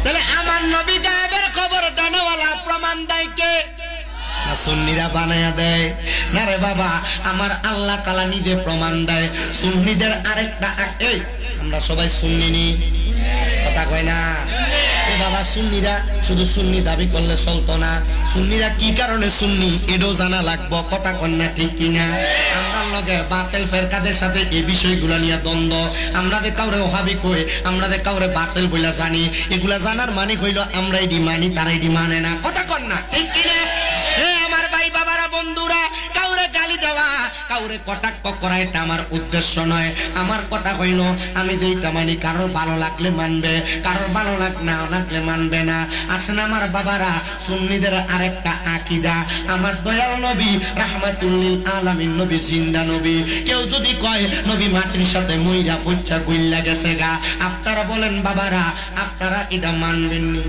তাহলে আমার নবী গায়েবের খবর জানেওয়ালা প্রমাণ দেয় কে? না সুন্নিরা বানায়া দেয়? না রে বাবা, আমার আল্লাহ তাআলা নিজে প্রমাণ দেয়। সুন্নিদের আরেকটা এই আমরা সবাই সুন্নি নি, কথা কয় না এ বাবা। সুন্নিরা শুধু সুন্নি দাবি করলে চলতো না, সুন্নিরা কি কারণে সুন্নি এটাও জানা লাগবো, কথা কন না ঠিক কিনা? আমরা লগে বাতিল ফেরকাদের সাথে এই বিষয়গুলো নিয়ে দ্বন্দ্ব। আমরা যে কাউরে ওহাবি কই, আমরা যে কাউরে বাতিল বইলা জানি, এগুলা জানার মানে হইল আমরা এডি মানি তারা এডি মানে না, কথা কন না ঠিক কিনা? আমার ভাই বাবারা বন্ধুরা, কাউরে গালি দেওয়া কাউরে কটাক্ষ করা এটা আমার উদ্দেশ্য নয়। আমার কথা হইল আমি যেটা মানি কারোর ভালো লাগলে মানবে, কারোর ভালো না লাগলে মানবে না। আসেন আমার বাবারা, সুন্নিদের আরেকটা আকীদা, আমার দয়াল নবী রাহমাতুল লিল আলামিন নবী জিন্দা নবী। কেউ যদি কয় নবী মাটির সাথে মইরা ফুচ্চা কইলা গেছে গা, আপনারা বলেন বাবারা, আপনারা এটা মানবেন নি?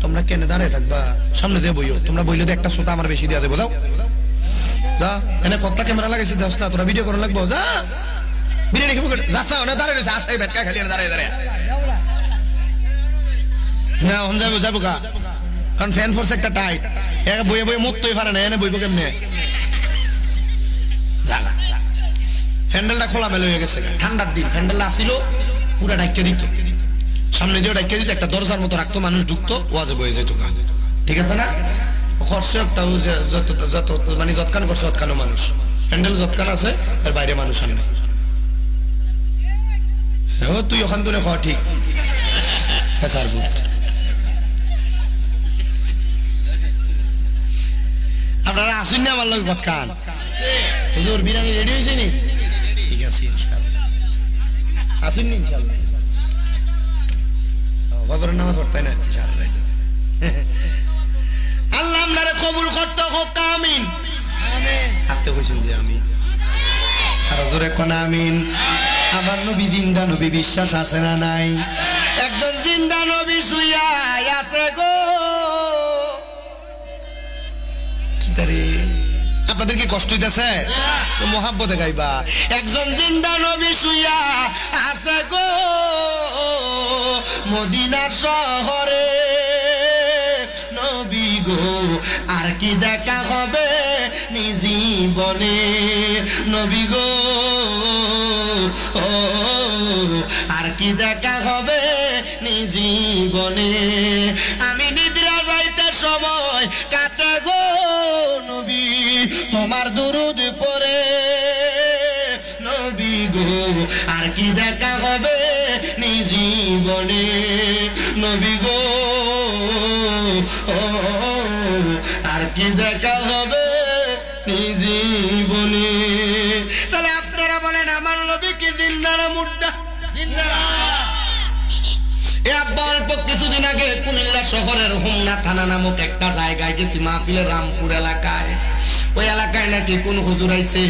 তোমরা কেন দাঁড়িয়ে থাকবা? সামনে দিয়ে বইও, তোমরা বইলে তো একটা শ্রোতা আমার বেশি দেওয়া যাবো। যাও যা, এনে কতটা ক্যামেরা লাগাইছি দেওস না, তোরা ভিডিও করা লাগবো। যা বিরিয়ানি খেবো, যাচ্ছা অনেক দাঁড়িয়ে রয়েছে, আসাই ভেটকা খালি দাঁড়িয়ে দাঁড়িয়ে না হন যাবো যাবো গা, কারণ ফ্যান ফোর্স একটা টাইট, এক বইয়ে বইয়ে মরতেই পারে না, এনে বইবো কেমনে? জাগা ফ্যান্ডেলটা খোলা মেলে হয়ে গেছে, ঠান্ডার দিন ফ্যান্ডেলটা আসছিল পুরা ডাইকে দিত, সামনে দিয়ে ডাইকে দিত, একটা দরজার মতো রাখতো, মানুষ ঢুকতো, ওয়াজে বয়ে যেত। ঠিক আছে না? খরচ একটা যত মানে যৎকান করছে তৎকানো মানুষ, প্যান্ডেল যৎকান আছে আর বাইরে মানুষ আনে। তুই ওখান তুলে খাওয়া ঠিক আপনারা আসুন না আমার লোক যৎকান। হুজুর বিরিয়ানি রেডি হয়েছে নি? ঠিক আছে আসুন নি ইনশাআল্লাহ। বাবার নামাজ পড়তাই না আল্লাহ আপনারে কবুল করতে হোক, আমিন। আসতে কইছেন যে আমি আর জোরে কোন আমিন। আমার নবী জিন্দা নবী, বিশ্বাস আছে না নাই? একজন জিন্দা নবী শুইয়া আছে গো। কি তারে আপনাদের কি কষ্ট হইতেছে? মোহাব্বতে গাইবা। একজন জিন্দা নবী শুইয়া আছে গো মদিনার শহরে, নবী গো আর কি দেখা হবে জীবনে, নবী গো আর কি দেখা হবে জীবনে। আমি নিদ্রা যাইতে সময় কাটে গো নবী তোমার দুরূদ পড়ে, নবী গো আর কি দেখা হবে জীবনে, নবী গো আর কি দেখা হবে জীবনে। তাহলে আপনারা বলেন আমার নবী কি জিন্দা না মুর্দা? অল্প কিছুদিন আগে কুমিল্লা শহরের হোমনা থানা নামক একটা জায়গায় গেছি মাহফিলের, রামপুর এলাকায়। ওই এলাকায় নাকি কোন হুজুর আইছে,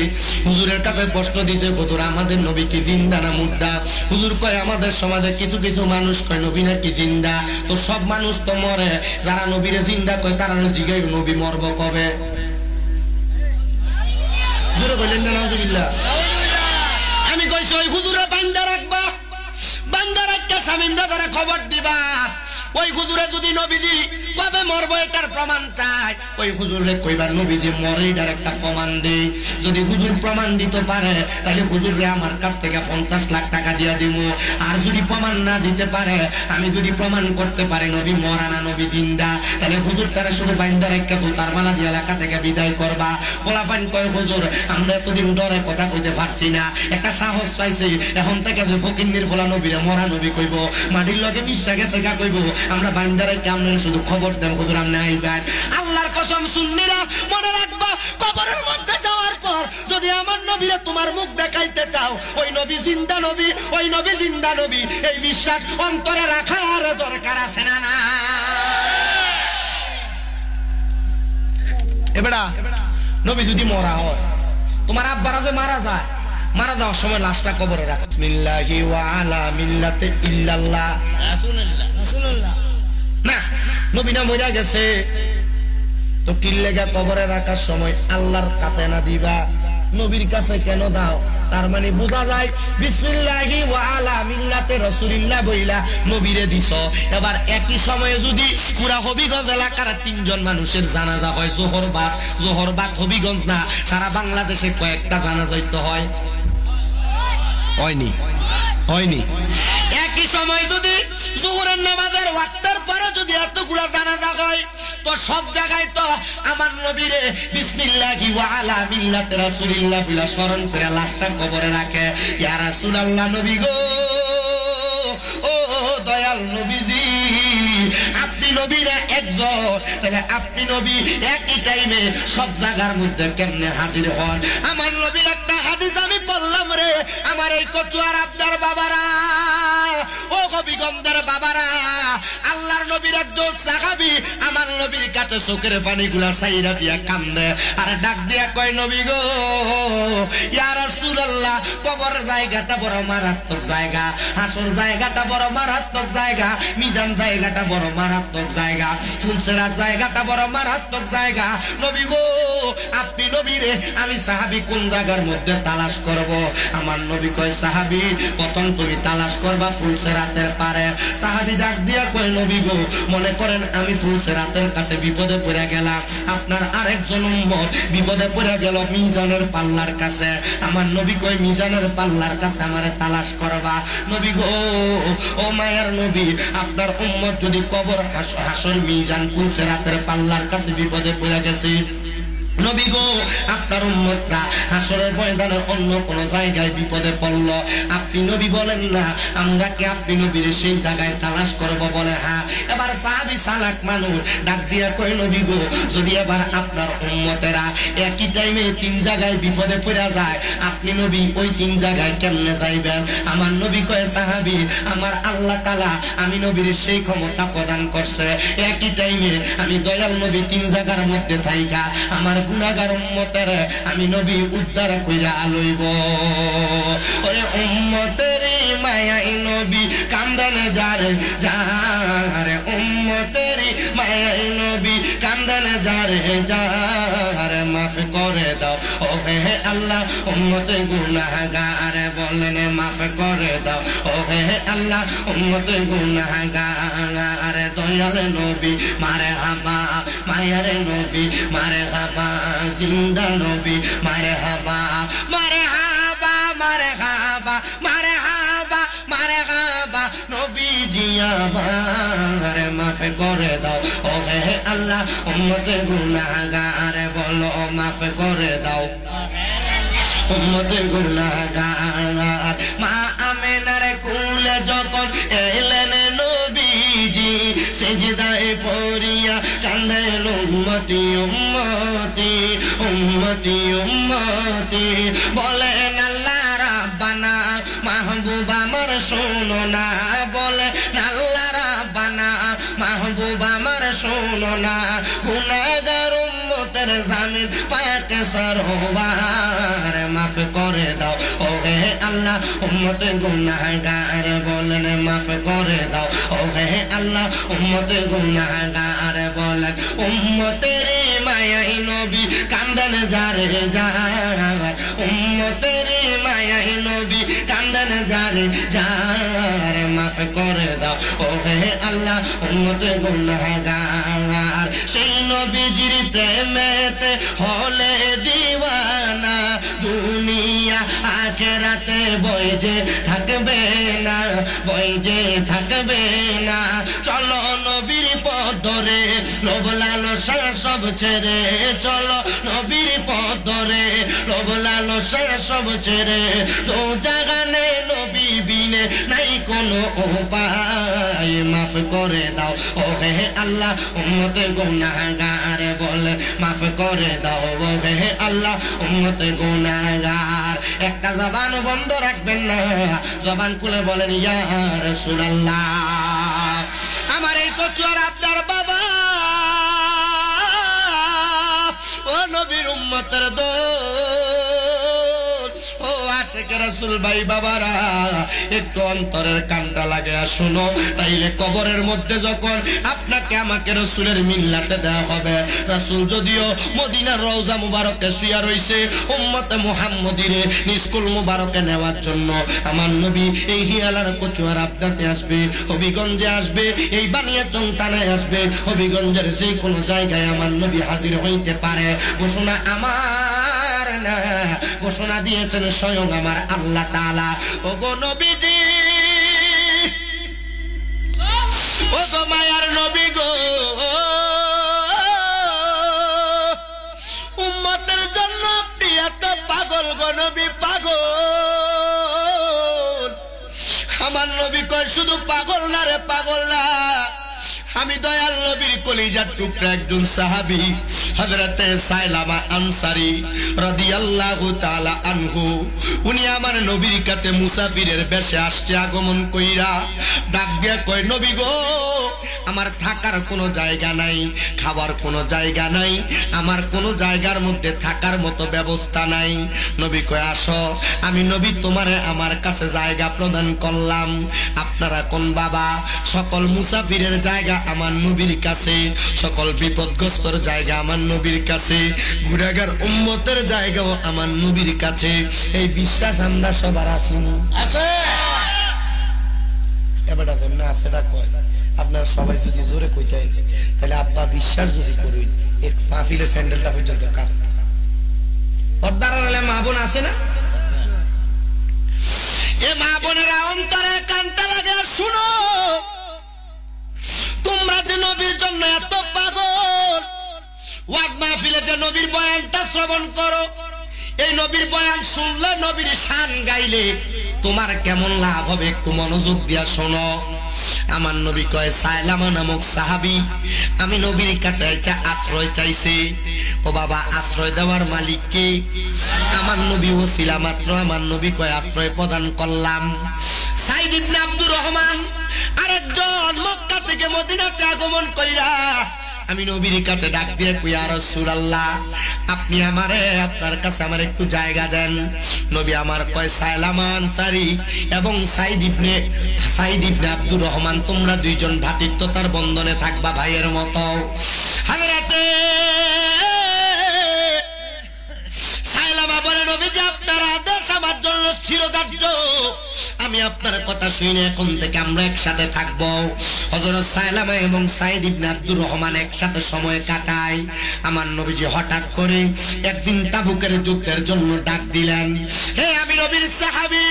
হুজুরের কাছে প্রশ্ন দিতে, হুজুর আমাদের নবী কি জিন্দা না মুর্দা? হুজুর কয় আমাদের সমাজে কিছু কিছু মানুষ কয় নবী নাকি জিন্দা। তো সব মানুষ তো মরে, যারা নবীরে জিন্দা কয় তারা জিগাই নবী মরব কবে? আমি কইছি ওই হুজুরে বান্দা রাখবা, বান্দা রাখতে স্বামীরা তারা খবর দিবা। ওই হুজুরে যদি নবীজি কবে মরবো এটার প্রমাণ চাই, ওই হুজুরে কইবার নবীজি মরে এটার একটা প্রমাণ দেই। যদি হুজুর প্রমাণ দিতে পারে তাহলে হুজুরে আমার কাছ থেকে 50 লাখ টাকা দিয়া দিব। আর যদি প্রমাণ না দিতে পারে, আমি যদি প্রমাণ করতে পারি নবী মরা না নবী জিন্দা, তাহলে হুজুর তারা শুধু বাইন্দা রেখে তার মালা দিয়ে এলাকা থেকে বিদায় করবা। পোলাপান কয় হুজুর আমরা এতদিন ডরে কথা কইতে পারছি না, একটা সাহস চাইছি, এখন থেকে যে ফকিন্নির ফোলা নবীরে মরা নবী কইব, মাটির লগে মিশা গেছে গা কইব, আমরা বাইন্দা রেখে আমরা শুধু খবর দেন হুজুর আমরা আইবেন। আল্লাহর কসম সুন্নিরা মনে রাখবা, কবরের মধ্যে যাওয়ার পর যদি আমার নবীরে তোমার মুখ দেখাইতে চাও, ওই নবী জিন্দা নবী, ওই নবী জিন্দা নবী, এই বিশ্বাস অন্তরে রাখার দরকার আছে না? না এবারে নবী যদি মরা হয়, তোমার আব্বারা যে মারা যায়, মারা যাওয়ার সময় লাশটা কবরে রাখ, বিসমিল্লাহি ওয়া আলা মিল্লাতি ইল্লাল্লাহ রাসূলুল্লাহ। না নবী না মরে গেছে তো তো কি লেগে কবরে রাখার সময় আল্লাহর কাছে না দিবা, নবীর কাছে কেন দাও? তার মানে বোঝা যায় বিসমিল্লাহি ওয়া আলা মিল্লাতে রাসূলিল্লাহ বইলা নবীরে দিছ। এবার একই সময়ে যদি পুরা হবিগঞ্জ এলাকার 3 জন মানুষের জানাজা হয়, জোহর বাদ হবিগঞ্জ না সারা বাংলাদেশে কয়েকটা জানাজাই তো হয়, হয়নি। একই সময় যদি জোহরের নামাজের ওয়াক্তের পরে যদি এতগুলা জানাজা হয়, তো সব জায়গায় তো আমার নবীরে বিসমিল্লাহি ওয়া আলা মিল্লাতে রাসূলিল্লাহ বলে স্মরণ করে লাশটা কবরে রাখে। ইয়া রাসূলুল্লাহ, নবী গো, ও দয়াল নবীজি, আপনি নবী না একজন, তাহলে আপনি নবী একই টাইমে সব জায়গার মধ্যে কেমনে হাজির হন? আমার নবীর একটা হাদিস আমি বললাম রে, আমার এই কচুয়ার আবদার বাবারা, ও হবিগঞ্জের বাবারা, আল্লাহর নবীর একজন সাহাবী আমার নবীর কাছে চোখের পানিগুলা সাইরা দিয়া কান্দে আর ডাক দিয়া কয়, নবী গো, ইয়া রাসূলুল্লাহ, কবর জায়গাটা বড় মারাত্মক জায়গা, হাসর জায়গাটা বড় মারাত্মক জায়গা, মিজান জায়গাটা বড় মারাত্মক জায়গা, ফুলসেরাত জায়গাটা বড় মারাত্মক জায়গা। নবী গো, আপনি নবীরে আমি সাহাবী কোন জায়গার মধ্যে তালাশ করব? আমার নবী কয়, সাহাবী, প্রথম তুমি তালাশ করবা ফুলসেরাতের পারে। সাহাবী ডাক দিয়া কয়, নবী গো, মনে করেন আমি ফুলসেরাতের কাছে বিপদে পড়ে গেলাম, আপনার আরেকজন উম্মত বিপদে পড়ে গেল মিজানের পাল্লার কাছে। আমার নবী কয়, মিজানের পাল্লার কাছে আমারে তালাশ করবা। নবী গো, ও মায়ের নবী, আপনার উম্মত যদি কবর হাসর মিজান ফুলসেরাতের পাল্লার কাছে বিপদে পড়ে গেছে, নবী গো, আপনার উম্মতরা হাসরের ময়দানে অন্য কোন জায়গায় বিপদে পড়লো, আপনি নবী বলেন না আমরা কি আপনি নবীর সেই জায়গায় তালাশ করব? বলে হ্যাঁ। এবার সাহাবী সালাক মানুষ ডাক দিয়া কয়, নবী গো, যদি এবার আপনার উম্মতেরা একই টাইমে 3 জায়গায় বিপদে পড়ে যায়, আপনি নবী ওই 3 জায়গায় কেমনে যাইবেন? আমার নবী কয়, সাহাবী, আমার আল্লাহ তাআলা আমি নবীর সেই ক্ষমতা প্রদান করছে, একই টাইমে আমি দয়াল নবী 3 জায়গার মধ্যে থাইকা আমার গুনাহগার উম্মতের আমি নবী উদ্ধার কইরা লইব। ওরে উম্মতের মায়াই নবী কান্দেন যারে যারে, উম্মতের মায়াই নবী কান্দেন যারে যারে, মাফ করে দাও ও হে আল্লাহ উম্মতে গুনাহগার, বলেন মাফ করে দাও ও হে আল্লাহ উম্মতে গুনাহগার। দয়াল নবী মারহাবা, মায়ের নবী মারহাবা, জিন্দা নবী মারহাবা, মারহাবা, মারহাবা, মারহাবা, মারহাবা, নবীজি আমার মাফ করে দাও ও হে আল্লাহ উম্মতে গুনাহগার, বলো মাফ করে দাও উম্মতে গুনাহগার। মা আমেনার কুলে যখন এলেন নবীজি, সেজদায় পড়িয়া কান্দেন উম্মতি উম্মতি উম্মতি উম্মতি, বলেন আল্লাহ রাব্বানা মাহবুব আমার শোনো না, বলেন আল্লাহ রাব্বানা মাহবুব আমার শোনো না, গুনাহগার উম্মতের জামিন পাকে সরোবার, মাফ করে দাও ও হে আল্লাহ উম্মতে গুনাহগার, বলেন মাফ করে দাও ও হে আল্লাহ উম্মতে গুনাহগার, বলেন উম্মতের মায়াই নবী কান্দেন যারে যার, উম্মতের মায়াই নবী কান্দেন যারে যার, মাফ করে দাও ও হে আল্লাহ উম্মতে গুনাহগার। সেই নবীজির প্রেমেতে হলে দিওয়ানা, দুনিয়া আখিরাতে বই যে থাকবে না, বই যে থাকবে না, চলো নবীর পথ ধরে লোভ লালসা সব ছেড়ে, চলো নবীর পথ ধরে লোভ লালসা সব ছেড়ে, তো জাগানে নবী বিনে নাই কোনো উপায়, মাফ করে দাও ও হে আল্লাহ উম্মতে গুনাহগার, বলে মাফ করে দাও ও হে আল্লাহ উম্মতে গুনাহগার। একটা জবান বন্ধ রাখবেন না, জবান খুলে বলেন ইয়া রাসূলুল্লাহ। আমার এই কচুয়ার আবদার বাবা, ও নবীর উম্মতের দোল, ও আশেকে রাসূল ভাই বাবারা একটু অন্তরের কানটা লাগায়া শুনো, তাইলে কবরের মধ্যে যখন আপনাকে আমাকে রাসূলের মিল্লাতে দেওয়া হবে, রাসূল যদিও মদিনার রওজা মুবারকে শুয়া রইছে, উম্মতে মুহাম্মদীরে নিস্কুল মুবারকে নেওয়ার জন্য আমার নবী এই হিয়ালার কচুয়ার আবদাতে আসবে, হবিগঞ্জে আসবে, এই বানিয়াচং থানায় আসবে, হবিগঞ্জের যে কোনো জায়গায় আমার নবী হাজির হইতে পারে। ঘোষণা আমার না, ঘোষণা দিয়েছেন স্বয়ং আমার আল্লাহ তাআলা। ওগো নবীজি, ওগো মায়ার নবী গো, উম্মতের জন্য আপনি এত পাগল গো নবী, পাগল। আমার নবী কয় শুধু পাগল না রে, পাগল না, আমি দয়াল নবীর কলিজার টুকরা একজন সাহাবী হযরতে সাইলামা আনসারী রাদিয়াল্লাহু তাআলা আনহু। উনি আমার নবীর কাছে মুসাফিরের বেশে আসছে, আগমন কইরা ডাক দিয়া কয় নবী গো, আমার থাকার কোনো জায়গা নাই, খাবার কোনো জায়গা নাই, আমার কোনো জায়গার মধ্যে থাকার মতো ব্যবস্থা নাই। নবী কয় আসো, আমি নবী তোমারে আমার কাছে জায়গা প্রদান করলাম। আপনারা কোন বাবা, সকল মুসাফিরের জায়গা আমার নবীর কাছে, সকল বিপদগ্রস্তর জায়গা আমার নবীর কাছে, গুনাহগার উম্মতের জায়গাও আমার নবীর কাছে। এই বিশ্বাস আমরা সবার আছি আছে? এবারে না সেটা কয় আপনারা সবাই যদি জোরে কইতেন, তাহলে আব্বা বিশ্বাস যদি করি এক মাহফিলে স্যান্ডেলটা পর্যন্ত কাট পর্দার আড়ালে মা বোন আছে না? এ মা বোনেরা অন্তরে কানটা লাগে শুনো, তোমরা যে নবীর জন্য এত পাগল, ওয়াজ মাহফিলে যে নবীর বয়ানটা শ্রবণ করো, এই নবীর বয়ান শুনলে, নবীর শান গাইলে তোমার কেমন লাভ হবে একটু মনোযোগ দিয়া শোনো। আমার নবী কয় সাইলামা নামক সাহাবী আমি নবীর কাছে আশ্রয় চাইছে। ও বাবা, আশ্রয় দেওয়ার মালিক কে? আমার নবী ওসিলা মাত্র। আমার নবী কয় আশ্রয় প্রদান করলাম। সাইদ ইবনে আব্দুর রহমান আরেকজন মক্কা থেকে মদিনাতে আগমন কইরা আমি নবীর কাছে ডাক দিয়ে কই, ইয়া রাসূলুল্লাহ, আপনি আমারে আপনার কাছে আমার একটু জায়গা দেন। নবী আমার কয় সাইলামা আনসারী এবং সাইদ ইবনে আব্দুর রহমান, তোমরা দুইজন ভ্রাতৃত্বতার বন্ধনে থাকবা ভাইয়ের মতো। হযরতে সাইলামা বলে, নবীজি আপনার আদেশ আমার জন্য চিরদার্য, আমি আপনার কথা শুনে এখন থেকে আমরা একসাথে থাকবো। হযরত সাইলামা এবং সাইদ ইবনে আব্দুর রহমান একসাথে সময় কাটায়। আমার নবীজি হঠাৎ করে একদিন তাবুকের যুদ্ধের জন্য ডাক দিলেন, হে আমি নবীর সাহাবী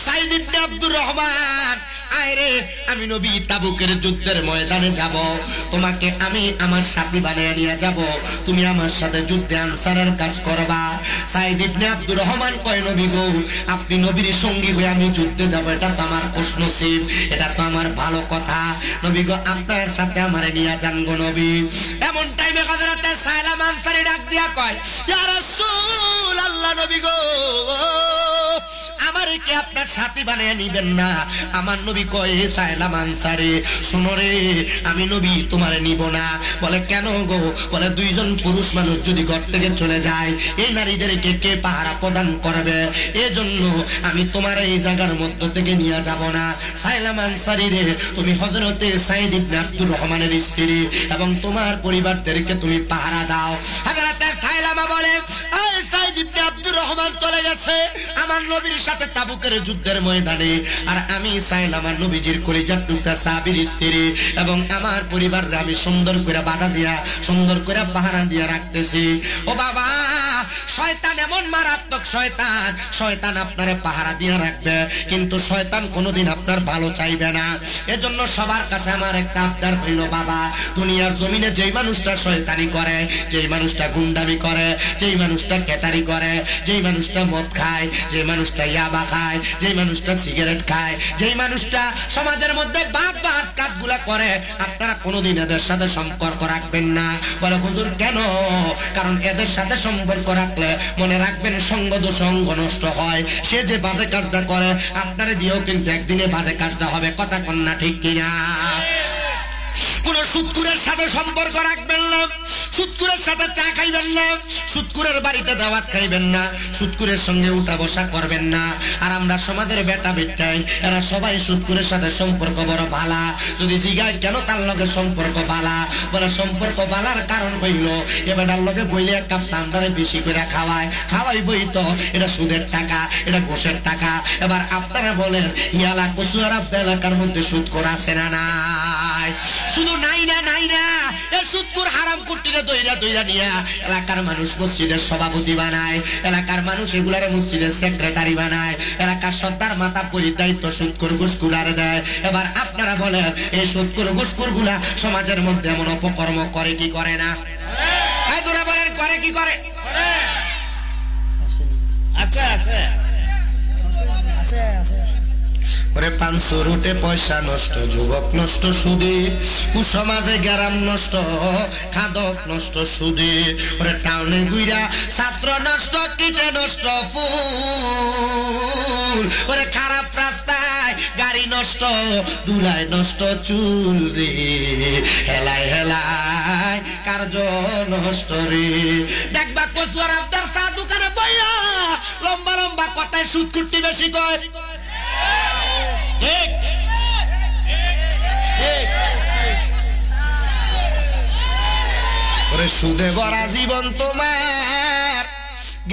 সাইদ ইবনে আব্দুর রহমান, আয়রে আমি নবী তাবুকের যুদ্ধের ময়দানে যাব, তোমাকে আমি আমার সাথী বানিয়ে নিয়ে যাব, তুমি আমার সাথে যুদ্ধে আনসারের কাজ করবা। সাইদ ইবনে আব্দুর রহমান কয়, নবী গো, আপনি নবীর সঙ্গী হয়ে আমি যুদ্ধে যাব, এটা তো আমার খুশনসিব, এটা তো আমার ভালো কথা। নবী গো, আপনার সাথে আমারে নিয়ে যান গো নবী। এমন টাইমে হযরতে সাইলামা আনসারী ডাক দিয়া কয়, ইয়া রাসূলুল্লাহ, নবী গো, আমারে কি আপনার সাথী বানিয়ে নিবেন না? আমার নবী কয়, সাইলামা আনসারী শুনো রে, আমি নবী তোমারে নিব না। বলে কেন গো? বলে দুইজন পুরুষ মানুষ যদি ঘর থেকে চলে যায়, এই নারীদেরকে কে পাহারা প্রদান করবে? এজন্য আমি তোমার এই জায়গার মধ্য থেকে নিয়ে যাব না। সাইলামা আনসারী রে, তুমি হযরতে সাইদ ইবনে আব্দুর রহমানের স্ত্রী এবং তোমার পরিবারদেরকে তুমি পাহারা দাও। হযরতে সাইলামা বলে, এই সাইদ ইবনে আব্দুর রহমান চলে গেছে আমার নবীর সাথে তাবুকের যুদ্ধের ময়দানে, আর আমি সাইলামা নবীজির কলিজার টুকরা সাহাবীর স্ত্রী এবং আমার পরিবাররা আমি সুন্দর করে বাধা দিয়া, সুন্দর করে পাহারা দিয়া রাখতেছি। ও বাবা, শয়তান এমন মারাত্মক শয়তান, শয়তান আপনারে পাহারা দিয়ে রাখবে, কিন্তু শয়তান কোনোদিন আপনার ভালো চাইবে না। এজন্য সবার কাছে আমার একটা আবদার হইল, বাবা, দুনিয়ার জমিনে যেই মানুষটা শয়তানি করে, যেই মানুষটা গুন্ডামি করে, যেই মানুষটা কেটারি করে, যেই মানুষটা মদ খায়, যেই মানুষটা ইয়াবা খায়, যেই মানুষটা সিগারেট খায়, যেই মানুষটা সমাজের মধ্যে বাদ কাজগুলা করে, আপনারা কোনোদিন এদের সাথে সম্পর্ক রাখবেন না। বলে হুজুর কেন? কারণ এদের সাথে সম্পর্ক রাখলে মনে রাখবেন সঙ্গ দোষঙ্গ নষ্ট হয়। সে যে বাজে কাজটা করে আপনারা দিয়েও কিন্তু একদিনে বাজে কাজটা হবে। কথা কন্যা ঠিক কিনা? কোন সুদখোরের সাথে সম্পর্ক রাখবেন না, সুদকুরের সাথে চা খাইবেন না, সুদকুরের বাড়িতে দাওয়াত খাইবেন না, সুদকুরের সঙ্গে উঠা বসা করবেন না। আর আমরা সমাজের বেটা বেটাই এরা সবাই সুদকুরের সাথে সম্পর্ক বড় ভালা। যদি জিগায় কেন তার লগে সম্পর্ক ভালা, বলে সম্পর্ক ভালার কারণ হইল এ বেটার লগে বইলে এক কাপ সান্দারে বেশি করে খাওয়াই বই তো এটা সুদের টাকা, এটা ঘোষের টাকা। এবার আপনারা বলেন ইয়ালা কচুয়ার এলাকার মধ্যে সুদখোর আছে না নাই? শুধু নাই না এ সুদখোর হারাম কুটিরে দইরা নিয়া এলাকার মানুষ মসজিদের সভাপতি বানায়, এলাকার মানুষ এগুলারে মসজিদের সেক্রেটারি বানায়, এলাকার সর্দার মাথা পরিদায়িত্ব সুদখোর ঘুষখোর দেয়। এবার আপনারা বলেন এই সুদখোর ঘুষখোর গুলা সমাজের মধ্যে এমন অপকর্ম করে কি করে না? বলেন করে কি করে? আচ্ছা ওরে 500 রুটে পয়সা নষ্ট, যুবক নষ্ট সুদে, কুসমাজে গ্রাম নষ্ট, খাদক নষ্ট সুদে। ওরে টাউনে গুইরা ছাত্র নষ্ট, কীটে নষ্ট ফুল। ওরে খারাপ রাস্তায় গাড়ি নষ্ট, দুলায় নষ্ট চুল রে, হেলায় কার্য নষ্ট রে। দেখবা কচুয়ার আবদার চা দোকানে বইয়া লম্বা কথায় সুদ কুটি বেশি কয়। ওরে সুদে ভরা জীবন তোমার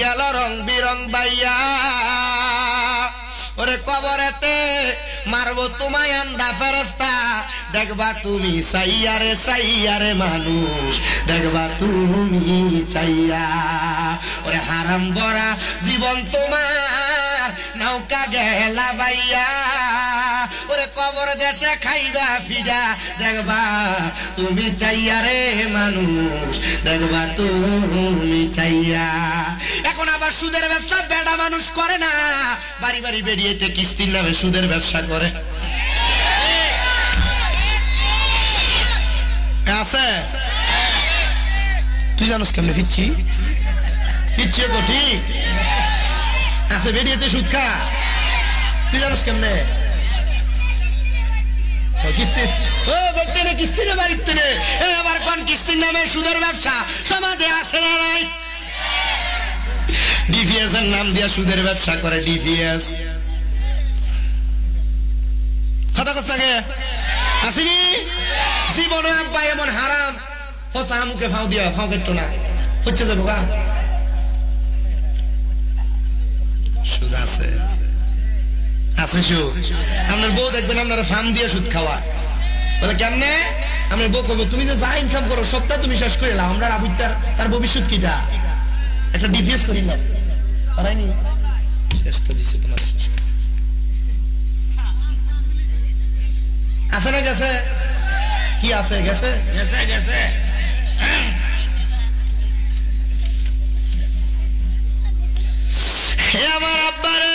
গেল রং বিরং বাইয়া। ওরে কবরেতে মারবো তোমায় আন্দা ফেরেশতা, দেখবা তুমি চাইয়ারে মানুষ, দেখবা তুমি চাইয়া। ওরে হারাম ভরা জীবন তোমার নৌকা গেলা বাইয়া। ওরে কবর দেশে খাইবা ফিডা, দেখবা তুমি চাইয়ারে মানুষ, দেখবা তুমি চাইয়া। এখন আবার সুদের ব্যবসা বেড়া মানুষ করে না, বাড়ি বেরিয়েতে কিস্তির নামে সুদের ব্যবসা করে। আছে তুই জানোস কেমনে ফিরছি গো? ঠিক আছে, বেরিয়েতে সুদ খা, তুই জানোস কেমনে? কিস্তির বাড়িতে আবার কোন কিস্তির নামে সুদের ব্যবসা সমাজে আছে না নাই? ডিভিএস এর নাম দিয়া সুদের ব্যবসা করে। ডিভিএস কথা কথা আসিনি জীবন এমন হারাম ফসা মুখে ফাও দিয়া ফাও কেটো না হচ্ছে যাবো গা। সুদ আছে সুদ। আপনার বউ দেখবেন আপনার ফার্ম দিয়ে সুদ খাওয়া, বলে কেমনে? আমার বউ কবে তুমি যে যা ইনকাম করো সবটা তুমি শেষ করে এলাম, আমরা আবুতার তার ভবিষ্যৎ কিটা একটা ডিভিএস করি না পারাইনি, শেষ তো দিছে তোমার। আছে না গেছে? কি আছে? গেছে আমার আব্বারে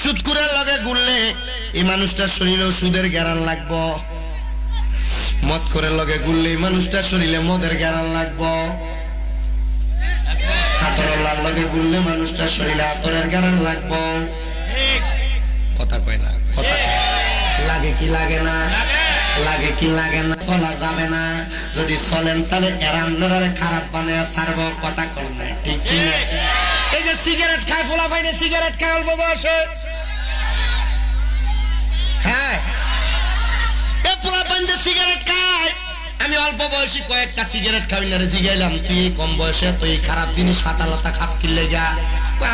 সুদকুরের লগে গুললে এই মানুষটার শরীরেও সুদের গ্যারান লাগবো, মদ করে লগে গুললে এই মানুষটার শরীরে মদের গ্যারান লাগবো, হাতরল্লার লগে গুললে মানুষটার শরীরে হাতরের গ্যারান লাগবো। কথা কয় না, কথা লাগে কি লাগে না? লাগে কি লাগে না? চলা যাবে না, যদি চলেন তাহলে এরান্নারে খারাপ বানায় ছাড়বো। কথা কর না, ঠিক কি? এই যে সিগারেট খায় ফোলা ফাইনে, সিগারেট খায় অল্প বয়সে খায়, এ পোলা পাইন যে সিগারেট খায়। আমি অল্প বয়সী কয়েকটা সিগারেট খাবি না রে, জিগাইলাম তুই কম বয়সে তুই খারাপ জিনিস হাতা লতা খাপ কিনলে যা।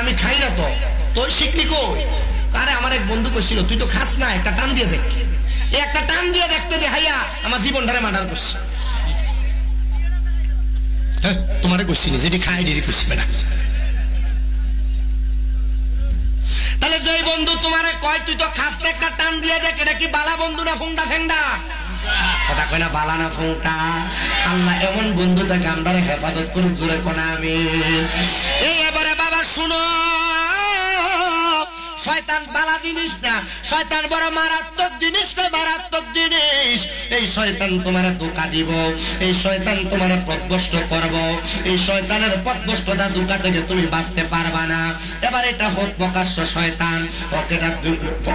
আমি খাই না তো, তোর শিখলি কই? আরে আমার এক বন্ধু কইছিল তুই তো খাস না, একটা টান দিয়ে দেখ। একটা টান দিয়ে দেখতে দে হাইয়া আমার জীবন ধারে মার্ডার করছে। তোমারে কইছি যেটি খাই ডিরি কইছি বেটা। তাহলে যে বন্ধু তোমারে কয় তুই তো খাস, একটা টান দিয়ে দেখ, এটা কি বালা বন্ধু না ফুংটা ফেংডা? কথা কয় না বালা না ফুংটা। আল্লাহ এমন বন্ধু তাকে আমরা হেফাজত করুক, জোরে কোনা আমি। এই এবারে বাবা শুনো, শয়তান বালা জিনিস না, শয়তান বড় মারাত্মক জিনিস না, মারাত্মক জিনিস। এই শয়তান তোমারে ধোঁকা দিব, এই শয়তান তোমারে পথভ্রষ্ট করব, এই শয়তানের পথভ্রষ্টতা ধোঁকা থেকে তুমি বাঁচতে পারবা না। এবার এটা হোক প্রকাশ্য শয়তান, এটা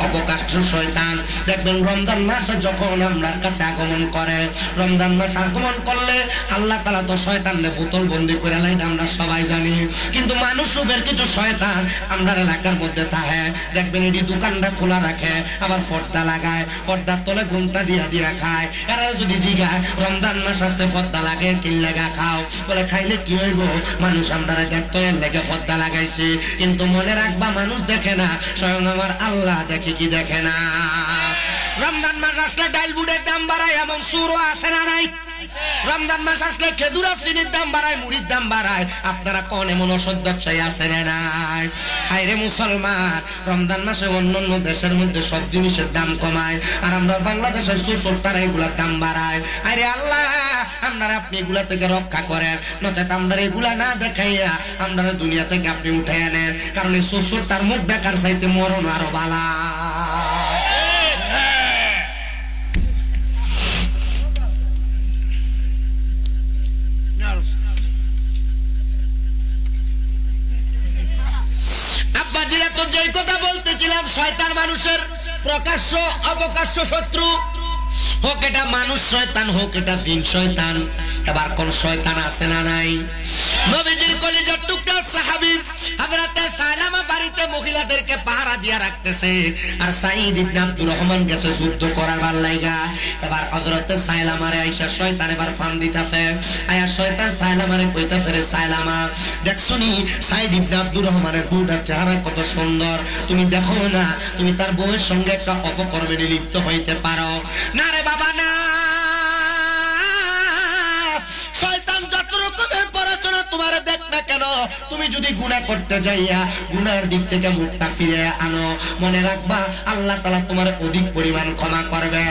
অপ্রকাশ্য শয়তান। দেখবেন রমজান মাসে যখন আমরার কাছে আগমন করে, রমজান মাস আগমন করলে আল্লাহ তাআলা তো শয়তানকে বোতল বন্দি করে লাই, আমরা সবাই জানি। কিন্তু মানুষ রূপের কিছু শয়তান আমরা এলাকার মধ্যে থাকে, দেখবেন এটি দোকানটা খোলা রাখে, আবার পর্দা লাগায়, পর্দার তলে ঘুমটা দিয়া দিয়া খায়। এরা যদি জিগায় রমজান মাস আসতে পর্দা লাগে কি লাগা খাও, বলে খাইলে কি হইব, মানুষ আমরা দেখতে লেগে পর্দা লাগাইছে। কিন্তু মনে রাখবা মানুষ দেখে না, স্বয়ং আমার আল্লাহ দেখে কি দেখে না। রমজান মাস আসলে ডাল বুটের দাম বাড়ায়, এমন সুরও আছে না নাই? রমজান মাস আসলে খেজুর চিনির দাম বাড়ায়, মুড়ির দাম বাড়ায়। আপনারা কোন এমন ওষুধ ব্যবসায়ী আছে না নাই? হায়রে মুসলমান, রমজান মাসে অন্যান্য দেশের মধ্যে সব জিনিসের দাম কমায়, আর আমরা বাংলাদেশের সুসরটারা এগুলার দাম বাড়ায়। আরে আল্লাহ, আপনারা আপনি এগুলা থেকে রক্ষা করেন, নচেত আমরা এগুলা না দেখাইয়া আমরা দুনিয়া থেকে আপনি উঠে আনেন। কারণ এই সুসরটার মুখ দেখার চাইতে মরণ আরো বালা। তো যেই কথা বলতেছিলাম, শয়তান মানুষের প্রকাশ্য অপ্রকাশ্য শত্রু, হোক এটা মানুষ শয়তান, হোক এটা জিন শয়তান। এবার কোন শয়তান আছে না নাই? নবীজির কলিজার টুকরা সাহাবী হযরত সালামা বাড়িতে মহিলাদেরকে পাহারা দিয়া রাখতেছে, আর সাঈদ ইবনে আব্দুর রহমান গেছে যুদ্ধ করার ভাল লাগা। এবার হযরত সালামারে আয়েশা শয়তান এবার ফান দিতেছে, আয়া শয়তান সালামারে কইতাছে, রে সালামা, দেখছনি সাঈদ ইবনে আব্দুর রহমানের বউটার চেহারা কত সুন্দর, তুমি দেখো না তুমি তার বউয়ের সঙ্গে একটা অপকর্মে লিপ্ত হইতে পারো? না রে বাবা না, শয়তান যত রকমের পড়াশোনা তোমার দেখ না কেন, তুমি যদি গুনাহ করতে যাইয়া গুনার দিক থেকে মুখটা ফিরে আনো, মনে রাখবা আল্লাহ তাআলা তোমার অধিক পরিমাণ ক্ষমা করবে।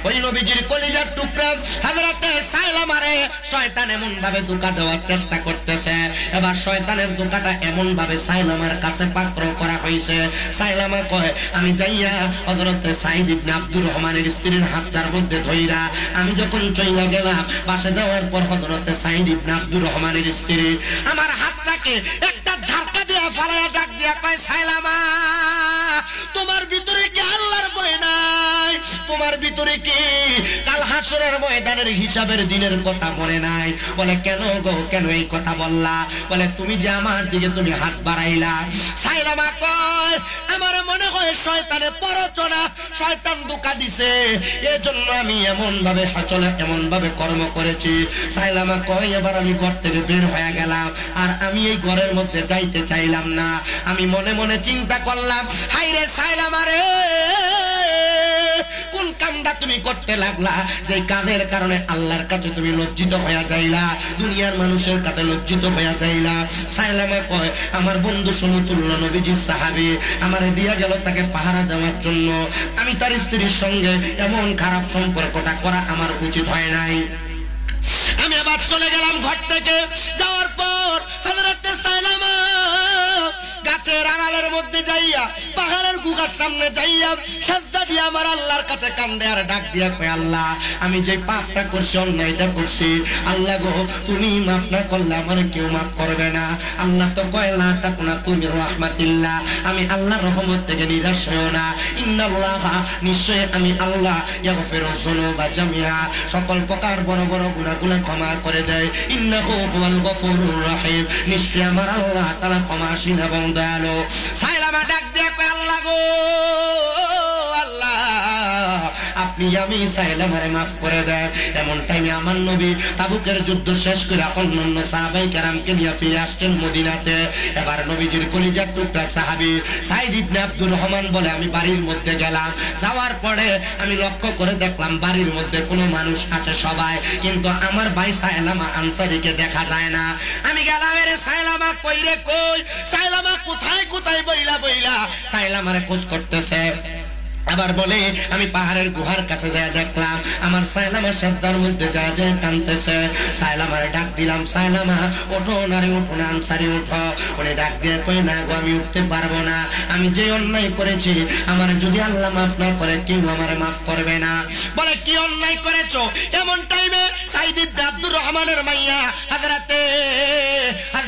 ওই নবীজির কলিজার টুকরা হযরত সালামারে শয়তান এমন ভাবে ধোঁকা দেওয়ার চেষ্টা করতেছে। এবার শয়তানের ধোঁকাটা এমন ভাবে সালামার কাছে পাকড়াও করা হয়েছে। সালামা কয়, আমি যাইয়া হযরত সাঈদ ইবনে আব্দুর রহমানের স্ত্রীর হাতটার মধ্যে ধইরা আমি যখন চইলা গেলাম, বাসা যাওয়ার পর হযরত সাঈদ ইবনে আব্দুর রহমানের স্ত্রী আমার হাতটাকে একটা ঝাড়কা দিয়ে ফালায়া ডাক দিয়া কয়, সালামা, তোমার ভিতরে কি আল্লাহর ভয় নাই? তোমার ভিতরে কি কাল হাসরের ময়দানের হিসাবের দিনের কথা মনে নাই? বলে কেন গো, কেন এই কথা বললা? বলে তুমি যে আমার দিকে তুমি হাত বাড়াইলা। সালামা কয়, আমার মনে হয় শয়তানে প্ররোচনা, শয়তান ধোঁকা দিছে, এজন্য আমি এমন ভাবে চলে এমন ভাবে কর্ম করেছি। সালামা কয়, এবার আমি ঘর থেকে বের হয়ে গেলাম, আর আমি এই ঘরের মধ্যে যাইতে চাইলাম না। আমি মনে মনে চিন্তা করলাম, হায়রে সালামা রে, কোন কামটা তুমি করতে লাগলা যে কাজের কারণে আল্লাহর কাছে তুমি লজ্জিত হয়ে যাইলা, দুনিয়ার মানুষের কাছে লজ্জিত হয়ে যাইলা? সালামা কয়, আমার বন্ধু সমতুল্য নবীজির সাহাবী আমারে দিয়া গেল তাকে পাহারা দেওয়ার জন্য, আমি তার স্ত্রীর সঙ্গে এমন খারাপ সম্পর্কটা করা আমার উচিত হয় নাই। আমি আবার চলে গেলাম ঘর থেকে। যাওয়ার পর হযরত সালামা গাছের আড়ালের মধ্যে যাইয়া, পাহাড়ের গুহার সামনে যাইয়া সাজদা দিয়ে আমার আল্লাহর কাছে কান্দে আর ডাক দিয়া কয়, আল্লাহ, আমি যে পাপটা করছি, অন্যায়টা করছি, আল্লাহ গো, তুমি মাফ না করলে আমার কেউ মাফ করবে না। আল্লাহ তো কয়, লা তাকুনাতু মির রাহমাতিল্লাহ, আমি আল্লাহর রহমত থেকে নিরাশ হইও না। ইন্নাল্লাহা, নিশ্চয় আমি আল্লাহ, ইয়াগফিরুয যুনুবা জামিআ, সকল প্রকার বড় বড় গুনাহগুলো ক্ষমা করে দেয়। ইন্নাহু হুয়াল গফুরুর রহিম, নিশ্চয় আমার আল্লাহ তাআলা ক্ষমাশীল এবং দয়ালু। সালামা ডাক দিয়া কয়, আল্লাহ গো, আল্লাহ, আপনি আমি সালামারে মাফ করে দেন। এমন টাইমে আমার নবী তাবুকের যুদ্ধ শেষ করে অন্যান্য সাহাবায়ে কেরামকে নিয়ে ফিরে আসছেন মদিনাতে। এবার নবীজির কলিজার টুকরা সাহাবী সাঈদ ইবনে আব্দুর রহমান বলে, আমি বাড়ির মধ্যে গেলাম, যাওয়ার পরে আমি লক্ষ্য করে দেখলাম বাড়ির মধ্যে কোনো মানুষ আছে সবাই, কিন্তু আমার ভাই সালামা আনসারীকে দেখা যায় না। আমি গেলাম, রে সালামা কই রে কই, সালামা কোথায় কোথায় বইলা বইলা সালামারে খোঁজ করতেছে। আবার বলে আমি পাহাড়ের গুহার কাছে যায় দেখলাম আমার সাইলামা সাদ্দার মধ্যে যায় যায় কাঁদতেছে। সাইলামারে ডাক দিলাম, সাইলামা ওঠো নারে, ওঠো না আনসারি ওঠো। উনি ডাক দিয়ে কই না গো আমি উঠতে পারবো না, আমি যে অন্যায় করেছি আমার যদি আল্লাহ মাফ না করে কেউ আমারে মাফ করবে না। বলে কি অন্যায় করেছো? এমন টাইমে সাইদ ইবনে আব্দুর রহমানের মাইয়া হযরতে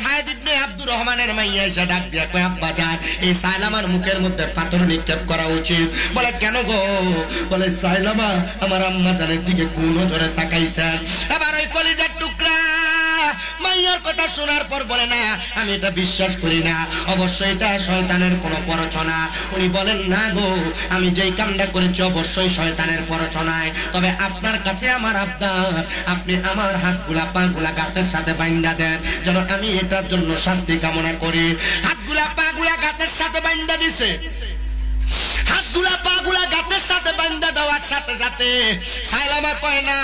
সাইদ ইবনে আব্দুর রহমানের মাইয়া এসে ডাক দিয়ে কই আব্বা জান এই সাইলামার মুখের মধ্যে পাথর নিক্ষেপ করা উচিত। বলে কেন গো? বলে সাইলামা আমার আম্মা জানের দিকে কোন নজরে তাকাইছেন। এবার ওই কলিজার টুকরা মাইয়ার কথা শোনার পর বলে না আমি এটা বিশ্বাস করি না, অবশ্যই এটা শয়তানের কোনো প্ররোচনা। উনি বলেন না গো আমি যেই কামটা করেছি অবশ্যই শয়তানের প্ররোচনায়, তবে আপনার কাছে আমার আবদার আপনি আমার হাতগুলা পাগুলা গাছের সাথে বাইন্ধা দেন যেন আমি এটার জন্য শাস্তি কামনা করি। হাতগুলা পাগুলা গাছের সাথে বাইন্ধা দিছে, হাতগুলা পাগুলা গাছের সাথে বান্ধা দেওয়ার সাথে সাথে সাইলামা কয় না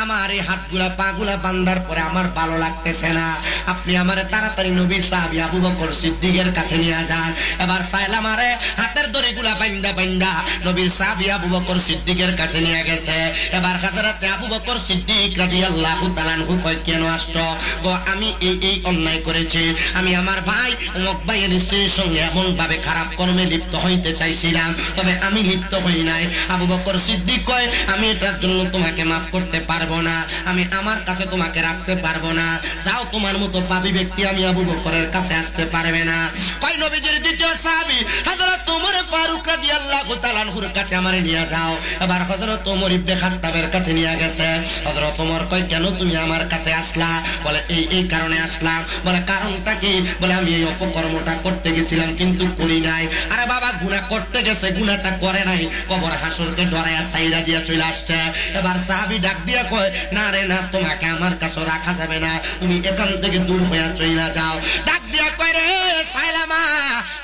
আমার এই হাতগুলা পাগুলা বান্ধার পরে আমার ভালো লাগতেছে না, আপনি আমারে তাড়াতাড়ি নবীর সাহাবী আবু বকর সিদ্দিকের কাছে নিয়ে যান। এবার সাইলামারে হাতের দড়িগুলা বান্ধা বান্ধা নবীর সাহাবী আবু বকর সিদ্দিকের কাছে নিয়ে গেছে। এবার হযরতে আবু বকর সিদ্দিক রাদিয়াল্লাহু তাআলা আনহু কয় কেন আসছো গো? আমি এই অন্যায় করেছি, আমি আমার ভাই উমক ভাইয়ের স্ত্রীর সঙ্গে এমন ভাবে খারাপ কর্মে লিপ্ত হইতে চাইছিলাম, তবে আমি লিপ্ত হই নাই। আবু বকর সিদ্দিক কয় আমি এটার জন্য তোমাকে মাফ করতে পারবো না, আমি আমার কাছে তোমাকে রাখতে পারবো না, যাও তোমার মতো পাপী ব্যক্তি আমি আবু বকরের কাছে আসতে পারবে না। কয় নবীজির দ্বিতীয় সাহাবী হযরত ওমর ফারুক রাদিয়াল্লাহু তাআলা আনহুর কাছে আমারে নিয়ে যাও। এবার হযরত ওমর ইবনে খাত্তাবের কাছে নিয়ে গেছে। হযরত ওমর কয় কেন তুমি আমার কাছে আসলা? বলে এই কারণে আসলাম। বলে কারণটা কি? বলে আমি এই অপকর্মটা করতে গেছিলাম কিন্তু করি নাই। আরে বাবা গুনাহ করতে গেছে, গুনাহটা করে নাই, কবর হাসরকে ডরায়া সাইরা দিয়া চলে আসছে। এবার সাহাবী ডাক দিয়া কয় না রে না, তোমাকে আমার কাছে রাখা যাবে না, তুমি এখান থেকে দূর হইয়া চলে যাও। ডাক দিয়া কয় রে সাইলামা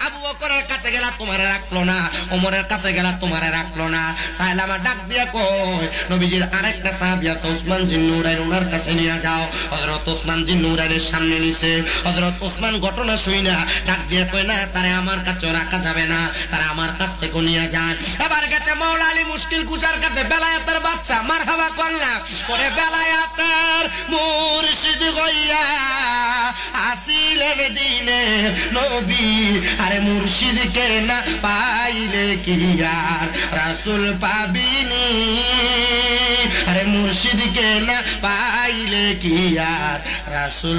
আবু বকরের কাছে গেলা তোমারে রাখলো না, ওমরের কাছে গেলা তোমারে রাখলো না। সাইলামা ডাক দিয়া কয় নবীজির আরেকটা সাহাবী আছে ওসমান জিন নুরাইন, ওনার কাছে নিয়ে যাও। হযরত ওসমান জিন নুরাইনের সামনে নিছে। হযরত ওসমান ঘটনা শুইনা ডাক দিয়া কয় না তারে আমার কাছে রাখা যাবে না, তারা আমার কাছ থেকে নিয়ে যান। এবার গেছে মাওলা আলী মুশকিল কুশার কাছে, বেলায়েতের বাচ্চা মারহাবা করলাম। ওরে বেলায়েতের মুর্শিদ হইয়া আসিলেন দিনে নবী, আরে মুর্শিদকে না পাইলে কি আর রাসূল পাবিনি, আরে মুর্শিদকে না পাইলে কি আর রাসূল।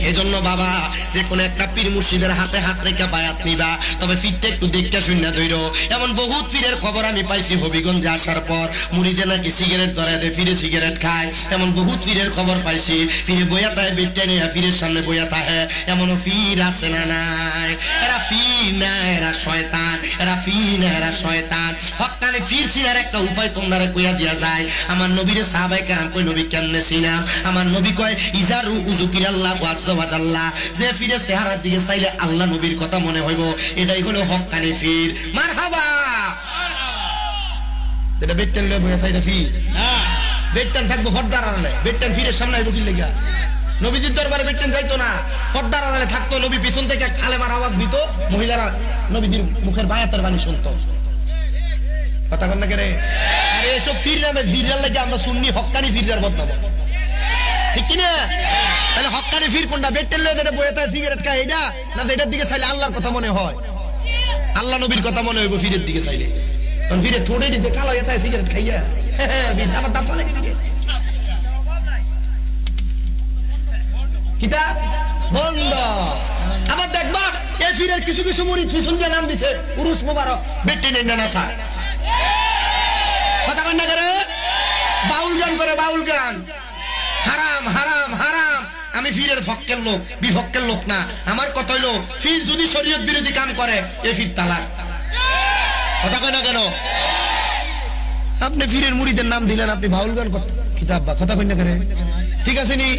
এজন্য বাবা যে কোন একটা পীর মুর্শিদের হাতে হাত রেখে বায়াত নিবা, তবে ফিরতে একটু দেখতে শুননা দইরো। এমন বহুত পীরের খবর আমি পাইছি হবিগঞ্জে আসার পর, মুড়িদে নাকি সিগারেট ধরায় দেয়, ফিরে সিগারেট খায়। এমন বহুত পীরের খবর পাইছি, ফিরে বইয়া তাহে বেটে নিয়ে ফিরের সামনে বইয়া তাহে। এমনও ফির আছে না নাই? এরা ফির না, এরা শয়তান, এরা ফির না, এরা শয়তান। হকানি ফির চিনার একটা উপায় তোমরা কইয়া দিয়া যায়। আমার নবীরে সাহাবায়ে কেরাম কই নবী কেমনে চিনাম? আমার নবী কয় ইজারু উযুকিরাল্লাহু আযজা ওয়া জাল্লা, যে ফিরে চেহারার দিকে চাইলে আল্লাহ নবীর কথা মনে হইব, এটাই হলো হক্কানি ফির। মারহাবা। এটা বেট্টান লয়ে বইয়া থাইরা ফির না, বেট্টান থাকবো হদ্দার আড়ালে, বেট্টান ফিরের সামনে আইবো কি লাগা? নবীজির দরবারে বেট্টান যাইতো না, হদ্দার আড়ালে থাকতো। নবী পিছন থেকে আলেমার আওয়াজ দিত, মহিলারা নবীজির মুখের বায়াতের বাণী শুনতো। কথা কন না কে রে? আরে এসব ফির নামে ফিরার লাগে আমরা সুন্নি হক্কানি ফিরার বদনাম, ঠিক কি না? তাহলে হক্কানি ফির কোনটা? বেট্টান লয়ে যেটা বইয়া থাকে সিগারেট খায় এটা, না এটার দিকে চাইলে আল্লাহর কথা মনে হয়, আল্লাহ নবীর কথা মনে হইব ফিরের দিকে চাইলে। কারণ ফিরে ঠোঁটে দিতে কালো হয়ে থাকে সিগারেট খাইয়া, আমার দাঁত চলে দিকে কিতা বন্ধ। আবার দেখবা এই ফিরের কিছু কিছু মুরিদ পিছন দিয়ে নাম দিছে উরুস মোবারক, বেটে নেই না স্যার। কথা কন না করে বাউল গান করে, বাউল গান হারাম হারাম হারাম। আমি ফিরের পক্ষের লোক, বিপক্ষের লোক না। আমার কথা হইলো ফির যদি শরীয়ত বিরোধী কাম করে এ ফির তালাক। কথা কয় না কেন? আপনি ফিরের মুরিদের নাম দিলেন, আপনি বাউল গান করতে কিতাব বা কথা কয় না করে, ঠিক আছে নি?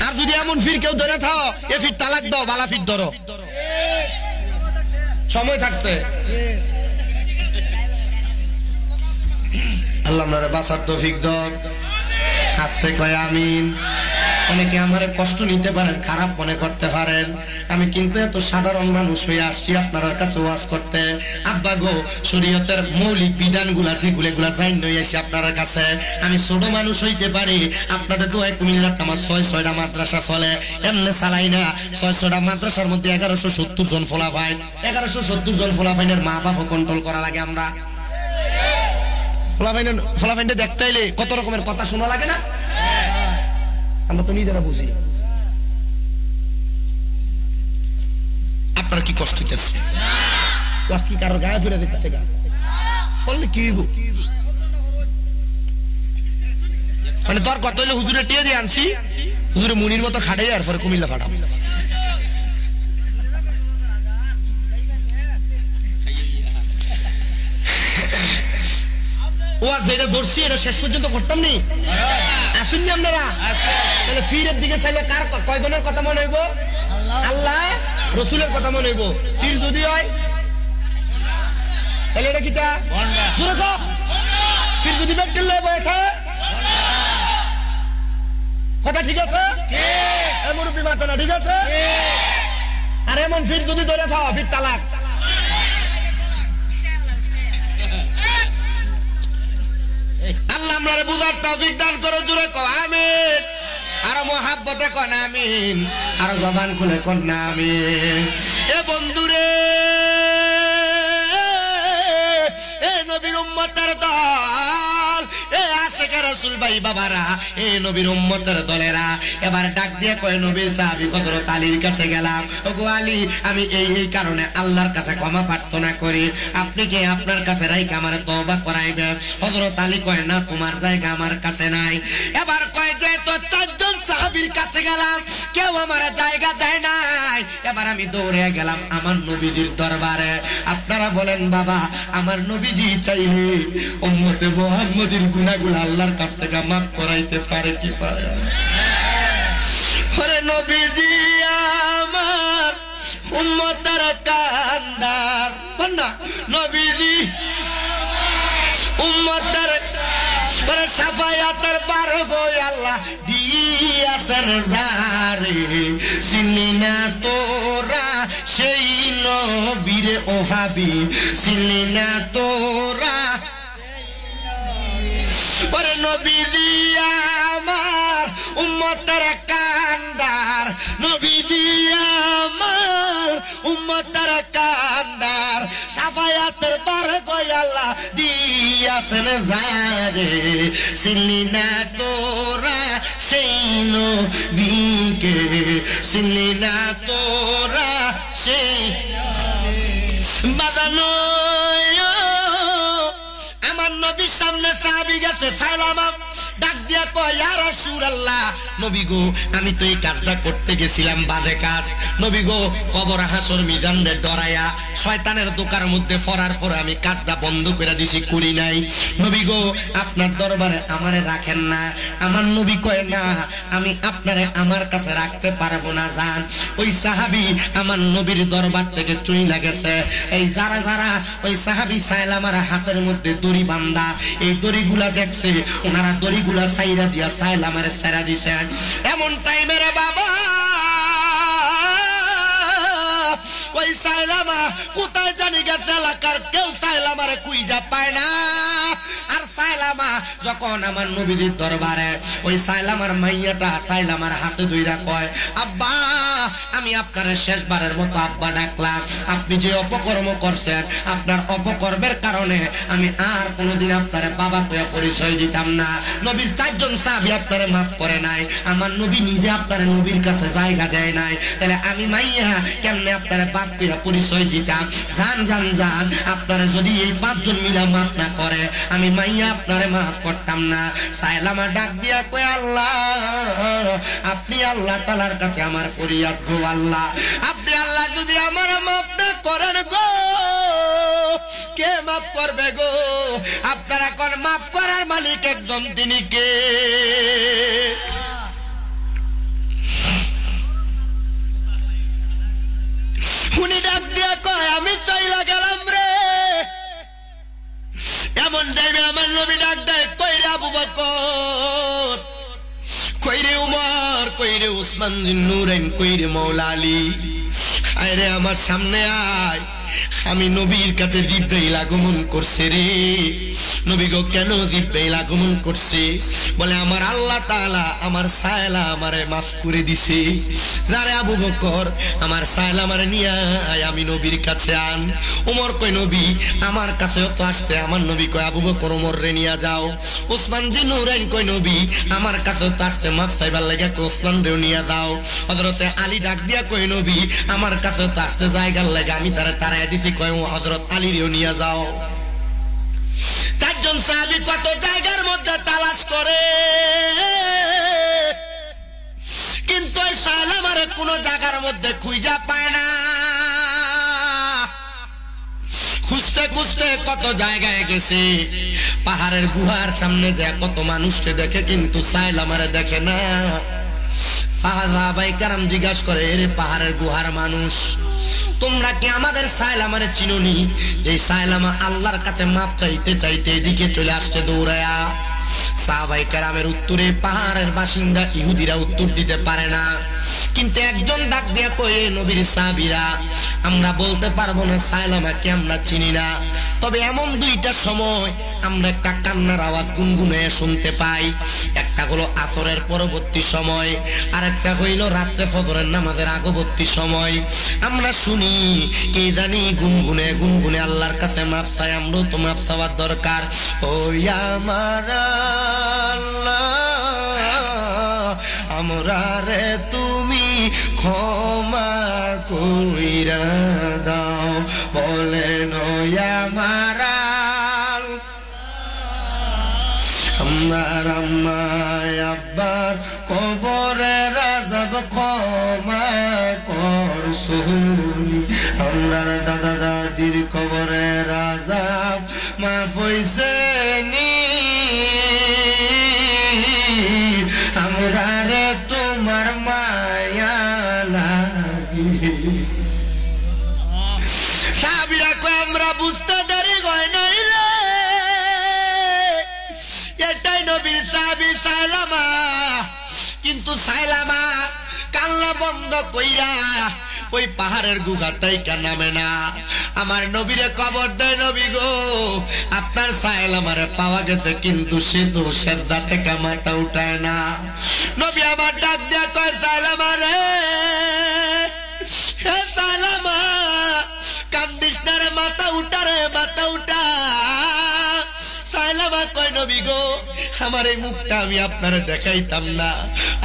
আর যদি এমন ফির কেউ ধরে থাও এ ফির তালাক দাও, বালা ফির ধরো সময় থাকতে। আল্লাহ আপনারা বাঁচার তৌফিক দাও, আস্তে কয় আমিন। অনেকে আমারে কষ্ট নিতে পারেন, খারাপ মনে করতে পারেন, আমি কিন্তু এত সাধারণ মানুষ হয়ে আসছি আপনার কাছে ওয়াজ করতে। আব্বা গো, শরীয়তের মৌলিক বিধানগুলা যেগুলা জাইন হইয়াছি আপনার কাছে। আমি ছোট মানুষ হইতে পারি, আপনাদের দোয়ায় কুমিল্লাতে আমার 6-6টা মাদ্রাসা চলে, এমনি চালাই না। 6-6টা মাদ্রাসার মধ্যে 1170 জন ফলাফাইন, 1170 জন ফলাফাইনের মা বাবা কন্ট্রোল করা লাগে। আমরা ফলাফাইনটা দেখতে এলে কত রকমের কথা শোনা লাগে না? আমরা তো নিজেরা বুঝি। আপনার কি কষ্ট হইতেছে? কষ্ট কি কারোর গায়ে ফিরে দিতেছে? গা বললে কি হইব? মানে তোর কত হইলে হুজুরে টিয়ে দিয়ে আনছি, হুজুরে মুনির মতো খাটাই আর পরে কুমিল্লা ফাটাম। ও যেটা ধরছি এটা শেষ পর্যন্ত করতাম নি। আসুননি আপনারা? তাহলে ফিরের দিকে চাইলে কার কয়জনের কথা মনে হইব? আল্লাহ রসুলের কথা মনে হইব। ফির যদি হয় তাহলে এটা কিটা? ফির যদি ব্যক্তির কথা ঠিক আছে, মুরব্বী মাথা না ঠিক আছে। আর এমন ফির যদি ধরে থাও, ফির তালাক। আল্লাহ আমরারে বুঝার তৌফিক দান করো। জোরে কও আমিন, আর মোহাব্বতে কোন আমিন, আর জবান খুলে কোন আমিন। এ বন্ধুরে, এ নবীর উম্মতের দল, এ আশিকে রাসূল ভাই বাবারা, এ নবীর উম্মতের দলেরা, এবার ডাক দিয়ে কয় নবীর সাহাবী হযরত আলীর কাছে গেলাম। ওগো আলী, আমি এই কারণে আল্লাহর কাছে ক্ষমা প্রার্থনা করি, আপনি কি আপনার কাছে রাইখা আমারে তওবা করাইবেন? হযরত আলী কয় না, তোমার জায়গা আমার কাছে নাই। এবার কয় যে তো চারজন সাহাবীর কাছে গেলাম, কেউ আমার জায়গা দেয় নাই। এবার আমি দৌড়ে গেলাম আমার নবীজির দরবারে। আপনারা বলেন বাবা, আমার নবীজি চাইলে উম্মতে মুহাম্মদীর গুনাহগুলো আল্লাহর কাছ থেকে মাফ করাইতে পারে কি পারে? ওরে নবীজি আমার উম্মতের কান্দার, না নবীজি উম্মতের সাফায়াতের বার গো আল্লাহ দিয়াছেন যারে, চিনি না তোরা সেই নবীরে ও হাবিব, চিনি না তোরা। ওরে নবীজি আমার উম্মতের কান্দার, নবীজি আমার উম্মতের কান্দার, সাফায়াতের বার গো আল্লাহ দিয়াছেন যারে, চিনি না তোরা সেই নবীকে, চিনি না তোরা সেই বাজানো। আমার নবীর সামনে সাহাবী গেছে, সালাম ডাক দিয়া কয় ইয়া রাসূলুল্লাহ, নবী গো আমি তো এই কাজটা করতে গেছিলাম, বাজে কাজ। নবী গো কবর হাসর মিজানে ডরায়া শয়তানের দোকার মধ্যে পড়ার পর আমি কাজটা বন্ধ করে দিছি, করি নাই। নবী গো আপনার দরবারে আমারে রাখেন না। আমার নবী কয় না, আমি আপনারে আমার কাছে রাখতে পারবো না, যান। ওই সাহাবী আমার নবীর দরবার থেকে চইলা গেছে। এই যারা যারা ওই সাহাবী সাইলামার হাতের মধ্যে দড়ি বান্ধা, এই দড়িগুলা দেখছে, ওনারা দড়িগুলা সাইরা দিয়া সাইলামারে সাইরা দিছেন। এমন টাইমে রে বাবা ওই সাইলামা কোথায় জানি গেছে, এলাকার কেউ সাইলামারে কুইজা পায় না। আর সাইলামা যখন আমার নবীর দরবারে, ওই সাইলামার মাইয়াটা সাইলামার হাতে ধইরা কয়, আব্বা আমি আপনার শেষবারের মতো আব্বা ডাকলাম, আপনি যে অপকর্ম করছেন, আপনার অপকর্মের কারণে আমি আর কোনোদিন আপনার বাবা কইয়া পরিচয় দিতাম না। নবীর চারজন সাহাবী আপনারে মাফ করে নাই, আমার নবী নিজে আপনার নবীর কাছে জায়গা দেয় নাই, তাহলে আমি মাইয়া কেমনে আপনার বাপ কইয়া পরিচয় দিতাম? জান জান জান, আপনারা যদি এই পাঁচজন মিলা মাফ না করে, আমি মাইয়া আপনারে মাফ করতাম না। সাইলামা ডাক দিয়া কয়, আল্লাহ আপনি আল্লাহ তাআলার কাছে আমার ফরিয়াদ গো আল্লাহ, আপনি আল্লাহ যদি আমার মাফ না করেন গো, কে মাফ করবে গো? আপনারা কোন মাফ করার মালিক একজন, তিনি কে? উনি ডাক দিয়া কয়, আমি চইলা গেলাম রে। এমন টাইমে আমার নবী ডাক দেয়, কই রে আবু বকর, কই রে উমর, কই ওসমান জিন্নুরাইন কইরে মওলা আলী আরে আমার সামনে আয় আমি নবীর কাছে জিব্রাইল আগমন করছে রে নবী গো কেন জিব্রাইল আগমন করছে বলে আমার আল্লাহ তাআলা আমার সায়লা আমারে maaf করে দিছে যারে আবু বকর আমার সায়লা আমারে নিয়া আয় আমি নবীর কাছে আন ওমর কই নবী আমার কাছেও তো আসতে আমার নবী কই আবু বকর ওমর রে নিয়া যাও ওসমান জিন্নুরাইন কই নবী আমার কাছেও তো আসতে maaf চাইবার লাগা কই ওসমান রে নিয়া দাও হযরতে আলী ডাক দিয়া কই নবী আমার কাছেও তো আসতে জায়গার লাগা আমি তারায় দিছি কই হযরত আলী রে নিয়া যাও চারজন সাহাবী কত জায়গার মধ্যে তালাশ করে কিন্তু এই সালামারে কোন জায়গার মধ্যে খুঁজা পায় না খুঁজতে খুঁজতে কত জায়গায় গেছে পাহাড়ের গুহার সামনে যায় কত মানুষকে দেখে কিন্তু সালামারে দেখে না সাহাবায়ে কেরাম জিজ্ঞাসা করে এর পাহাড়ের গুহার মানুষ তোমরা কি আমাদের সায়লামারে চিনোনি যে সায়লামা আল্লাহর কাছে মাপ চাইতে চাইতে এদিকে চলে আসছে দৌড়ায়া সাহাবায়ে কেরামের উত্তরে পাহাড়ের বাসিন্দা ইহুদিরা উত্তর দিতে পারে না কিন্তু একজন ডাক দিয়া কয়ে নবীর সাহাবীরা আমরা বলতে পারবো না সায়লামাকে আমরা চিনি না তবে এমন দুইটা সময় আমরা একটা কান্নার আওয়াজ গুনগুনে শুনতে পাই একটা হলো আসরের পরবর্তী সময় আর একটা হইল রাতে ফজরের নামাজের আগবর্তী সময় আমরা শুনি কে জানি গুনগুনে গুনগুনে আল্লাহর কাছে মাফ চাই আমরাও তো মাফ চাওয়ার দরকার ও আমার আল্লাহ আমরা রে তুমি ক্ষমা কইরা দাও বলেন আমার আমার আম্মায় আব্বার কবরের আযাব ক্ষমা করছুনি আমরা দাদা দাদির কবরের আযাব মাফ হইছে নি আমরা রে তোমার মায়া লাগি সাহাবীরা কয় আমরা বুঝতে দেরি হয় নাই রে এটাই নবীর সাহাবী সায়লামা কিন্তু সায়লামা কান্না বন্ধ কইরা ওই পাহাড়ের গুহাতেই নামে না আমার নবীরে কবর দেয় নবী গো আপনার সায়লামারে পাওয়া গেছে কিন্তু সে তো সেজদা থেকে মাথা উঠায় না নবী আমার ডাক দিয়া কয় সায়লামা রে হে সায়লামা কান্দিস না রে মাথা উঠা রে মাথা উঠা সায়লামা কয় নবী গো আমার এই মুখটা আমি আপনারে দেখাইতাম না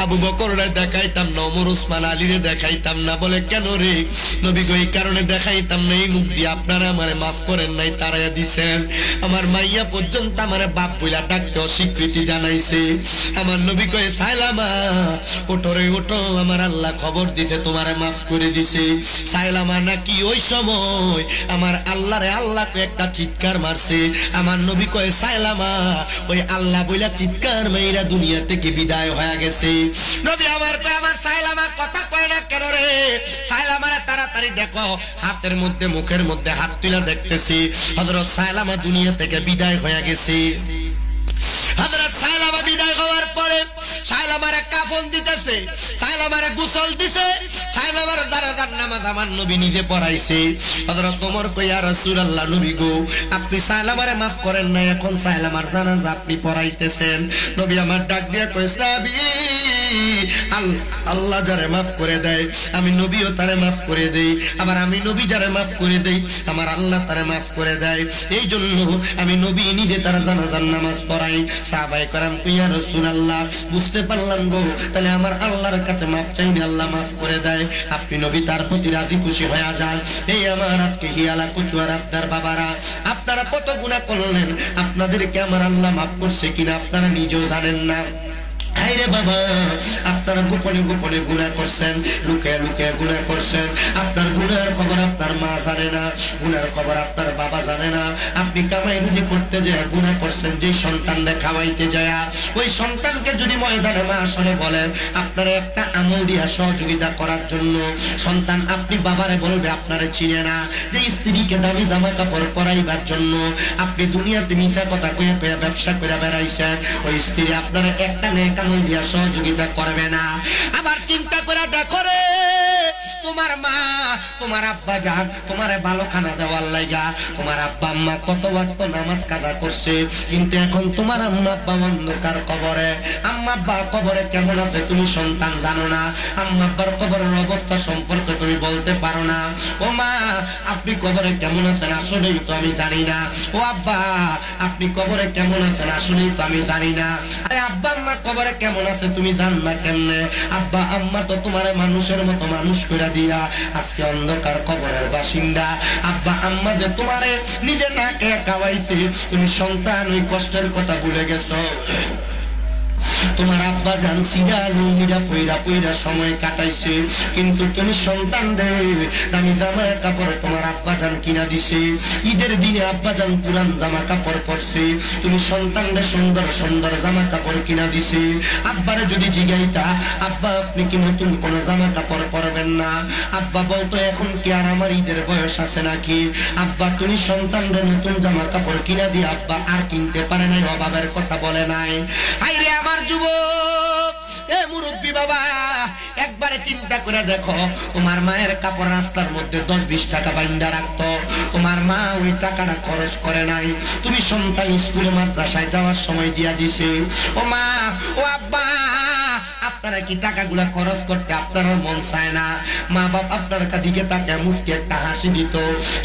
আবু বকররে দেখাইতাম না ওমর ওসমান আলীরে দেখাইতাম না বলে কেন রে নবী গো এই কারণে দেখাইতাম না এই মুখ দিয়ে আপনারা আমারে মাফ করেন নাই তারাইয়া দিছেন আমার মাইয়া পর্যন্ত আমারে বাপ বইলা ডাকতে অস্বীকৃতি জানাইছে আমার নবী কয় সায়লামা ওঠো রে ওঠো আমার আল্লাহ খবর দিছে তোমারে মাফ করে দিছে সায়লামা নাকি ওই সময় আমার আল্লাহরে আল্লাহকে একটা চিৎকার মারছে আমার নবী কয় সায়লামা ওই আল্লাহ বইলা চিৎকার মাইরা দুনিয়া থেকে বিদায় হয়ে গেছে নবী আমার কয় আমার সায়লামা কথা কয় না কেন রে সায়লামারে তাড়াতাড়ি দেখো হাতের মধ্যে মুখের মধ্যে হাত তুলে দেখতেছি হযরত সায়লামা দুনিয়া থেকে বিদায় হয়ে গেছে হযরত সায়লামা বিদায় হওয়ার পরে সায়লামারে কাফন দিতেছে সায়লামারে গোসল দিছে সায়লামার জানাজার নামাজ আমার নবী নিজে পড়াইছে হযরত ওমর কই ইয়া রাসূলুল্লাহ নবী গো আপনি সায়লামারে maaf করেন না এখন সায়লামার জানাজা আপনি পড়াইতেছেন নবী আমার ডাক দিয়া কই সাহাবী আল্লাহ যারে maaf করে দেয় আমি নবীও তারে maaf করে দেই আবার আমি নবী যারে maaf করে দেই আমার আল্লাহ তারে maaf করে দেয় এই জন্য আমি নবী নিজে তার জানাজার নামাজ পড়াই সাহাবায়ে কেরাম কই ইয়া রাসূলুল্লাহ বুঝতে পারলাম গো তাহলে আমার আল্লাহর কাছে maaf চাইলে আল্লাহ maaf করে দেয় আপনি নবী তার প্রতি রাজি খুশি হয়ে যান এই আমার আজকে হিয়ালা কুচুয়ার আপনার বাবারা আপনারা কত গুনাহ করলেন আপনাদেরকে আমার আল্লাহ maaf করছে কিনা আপনারা নিজেও জানেন না হায়রে বাবা আপনারা গোপনে গোপনে গুনাহ করছেন লুকিয়ে লুকিয়ে গুনাহ করছেন আপনার গুনাহের খবর আপনার মা জানে না গুনাহের খবর আপনার বাবা জানে না আপনি কামাই রুজি করতে যায় গুনাহ করছেন যেই সন্তানকে খাওয়াইতে যায় ওই সন্তানকে যদি ময়দানে মাশরে বলেন আপনারা একটা আমল দিয়া সহযোগিতা করার জন্য সন্তান আপনি বাবারে বলবে আপনারে চিনে না যে স্ত্রীকে দামি জামা কাপড় পরাইবার জন্য আপনি দুনিয়াতে মিছা কথা কইয়া ব্যবসা করে বেড়াইছেন ওই স্ত্রী আপনারা একটা নেক আমল দিয়া সহযোগিতা করবে না। আবার চিন্তা করে দেখো রে, তোমার মা তোমার আব্বা যান তোমারে ভালো খানা দেওয়ার লাগা তোমার আব্বা আম্মা কত ওয়াক্ত নামাজ কাজা করছে, কিন্তু এখন তোমার আম্মা আব্বা অন্ধকার কবরে। আম্মা আব্বা কবরে কেমন আছে তুমি সন্তান জানো না, আম্মা আব্বার কবরের অবস্থা সম্পর্কে তুমি বলতে পারো না। ও মা আপনি কবরে কেমন আছেন আসলেই তো আমি জানি না। ও আব্বা আপনি কবরে কেমন আছেন আসলেই তো আমি জানি না। আরে আব্বা আম্মা কবরে কেমন আছে তুমি জানবা কেমনে? আব্বা আম্মা তো তোমার মানুষের মতো মানুষ করে দিয়া আজকে অন্ধকার কবরের বাসিন্দা। আব্বা আম্মা যে তোমারে নিজে না খেয়ে খাওয়াইছে, তুমি সন্তান ওই কষ্টের কথা ভুলে গেছো। তোমার আব্বা জান সিরা লুঙ্গিরা পইরা পইরা সময় কাটাইছে, কিন্তু তুমি সন্তান রে দামি জামা কাপড় তোমার আব্বা জান কিনা দিছে। ঈদের দিনে আব্বা জান পুরান জামা কাপড় পরছে, তুমি সন্তান রে সুন্দর সুন্দর জামা কাপড় কিনা দিছে। আব্বারে যদি জিগাইতা আব্বা আপনি কি নতুন কোন জামা কাপড় পরবেন না, আব্বা বলতো এখন কি আর আমার ঈদের বয়স আছে নাকি। আব্বা তুমি সন্তান রে নতুন জামা কাপড় কিনা দিয়ে আব্বা আর কিনতে পারে নাই, অভাবের কথা বলে নাই। আইরে আমার যুবক এ মুরব্বী বাবা, একবারে চিন্তা করে দেখো, তোমার মায়ের কাপড় রাস্তার মধ্যে 10-20 টাকা বাইন্দা রাখতো, তোমার মা ওই টাকাটা খরচ করে নাই, তুমি সন্তান স্কুলে মাদ্রাসায় যাওয়ার সময় দিয়া দিছে। ও মা ও আব্বা আপনারা কি টাকাগুলা খরচ করতে আপনার মন চায় না? মা বাপ আপনার দিকে তাকে মুসকে একটা হাসি দিত,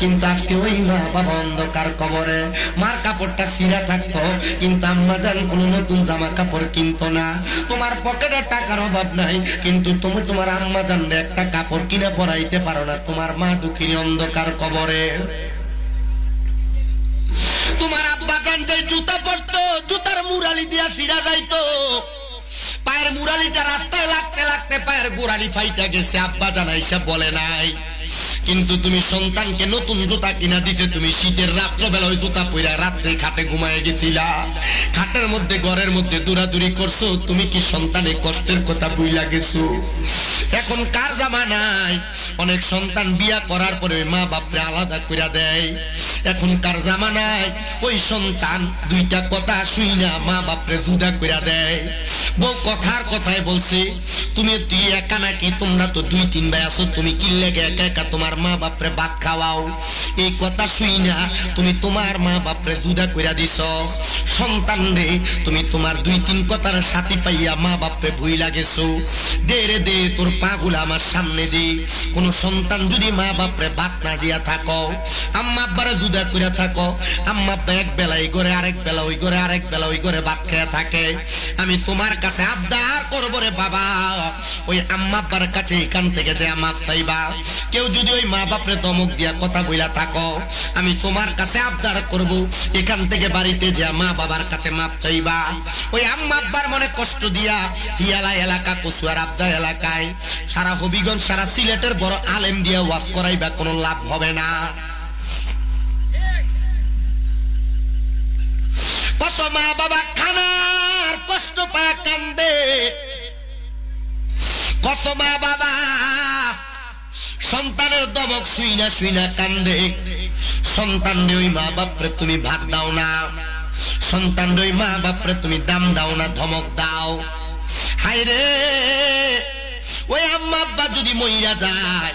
কিন্তু আজকে ওই মা বাবা অন্ধকার কবরে। মার কাপড়টা ছিঁড়া থাকতো, কিন্তু আম্মা জান কোনো নতুন জামা কাপড় কিনতো না। তোমার পকেটে টাকার অভাব নাই, কিন্তু তুমি তোমার আম্মা জানলে একটা কাপড় কিনে পরাইতে পারো না। তোমার মা দুঃখিনী অন্ধকার কবরে। তোমার আব্বা জান যে জুতা পরতো, জুতার মুরালি দিয়া ছিঁড়া যাইতো, পায়ের মুরালিটা রাস্তায় লাগতে লাগতে পায়ের গোড়ালি ফাইটা গেছে, আব্বা জানাইসা বলে নাই। কিন্তু তুমি সন্তানকে নতুন জুতা কিনা দিতে, তুমি শীতের রাত্রবেলা ওই জুতা পইরা রাত্রে খাটে ঘুমায় গেছিলা, খাটের মধ্যে ঘরের মধ্যে দৌড়াদৌড়ি করছো। তুমি কি সন্তানের কষ্টের কথা বুইলা গেছো? এখন কার জামানায় অনেক সন্তান বিয়া করার পরে মা বাপরে আলাদা কইরা দেয়। এখন কার জামানায় ওই সন্তান দুইটা কথা শুই না মা বাপরে জুদা কইরা দেয়। বউ কথার কথায় বলছে, তুমি তুই একা নাকি, তোমরা তো 2-3 ভাই আছো, তুমি কি লেগে একা একা তোমার মা বাপরে ভাত খাওয়াও? এই কথা শুই না তুমি তোমার মা বাপরে জুদা কইরা দিছ। সন্তান রে তুমি তোমার 2-3 কথার সাথে পাইয়া মা বাপরে ভুইলা গেছো। দে রে দে তোর পাগুলা আমার সামনে দে। কোন সন্তান যদি মা বাপরে ভাত না দিয়া থাকো, আম্মা আব্বারে জুদা কইরা থাকো, আম্মা আব্বা এক বেলা এই ঘরে, আরেক বেলা ওই ঘরে, আরেক বেলা ওই ঘরে ভাত খেয়ে থাকে, আমি তোমার কাছে আবদার করব রে বাবা, ওই আম্মা আব্বার কাছে এখান থেকে যে মাপ চাইবা। কেউ যদি ওই মা বাপরে ধমক দিয়া কথা বইলা থাকো, আমি তোমার কাছে আবদার করব, এখান থেকে বাড়িতে যে মা বাবার কাছে মাপ চাইবা। ওই আম্মা আব্বার মনে কষ্ট দিয়া হিয়ালা এলাকা, কচুয়ার আবদা এলাকায় সারা হবিগঞ্জ, সারা সিলেটের বড় আলেম দিয়া ওয়াজ করাইবা, কোনো লাভ হবে না। কত মা বাবা খানার কষ্ট পায় কান্দে, কত মা বাবা সন্তানের দমক শুইনা শুইনা কান্দে। সন্তান রে ওই মা বাপরে তুমি ভাত দাও না, সন্তান রে ওই মা বাপরে তুমি দাম দাও না, ধমক দাও। হায় রে ওই আম্মা আব্বা যদি মইরা যায়,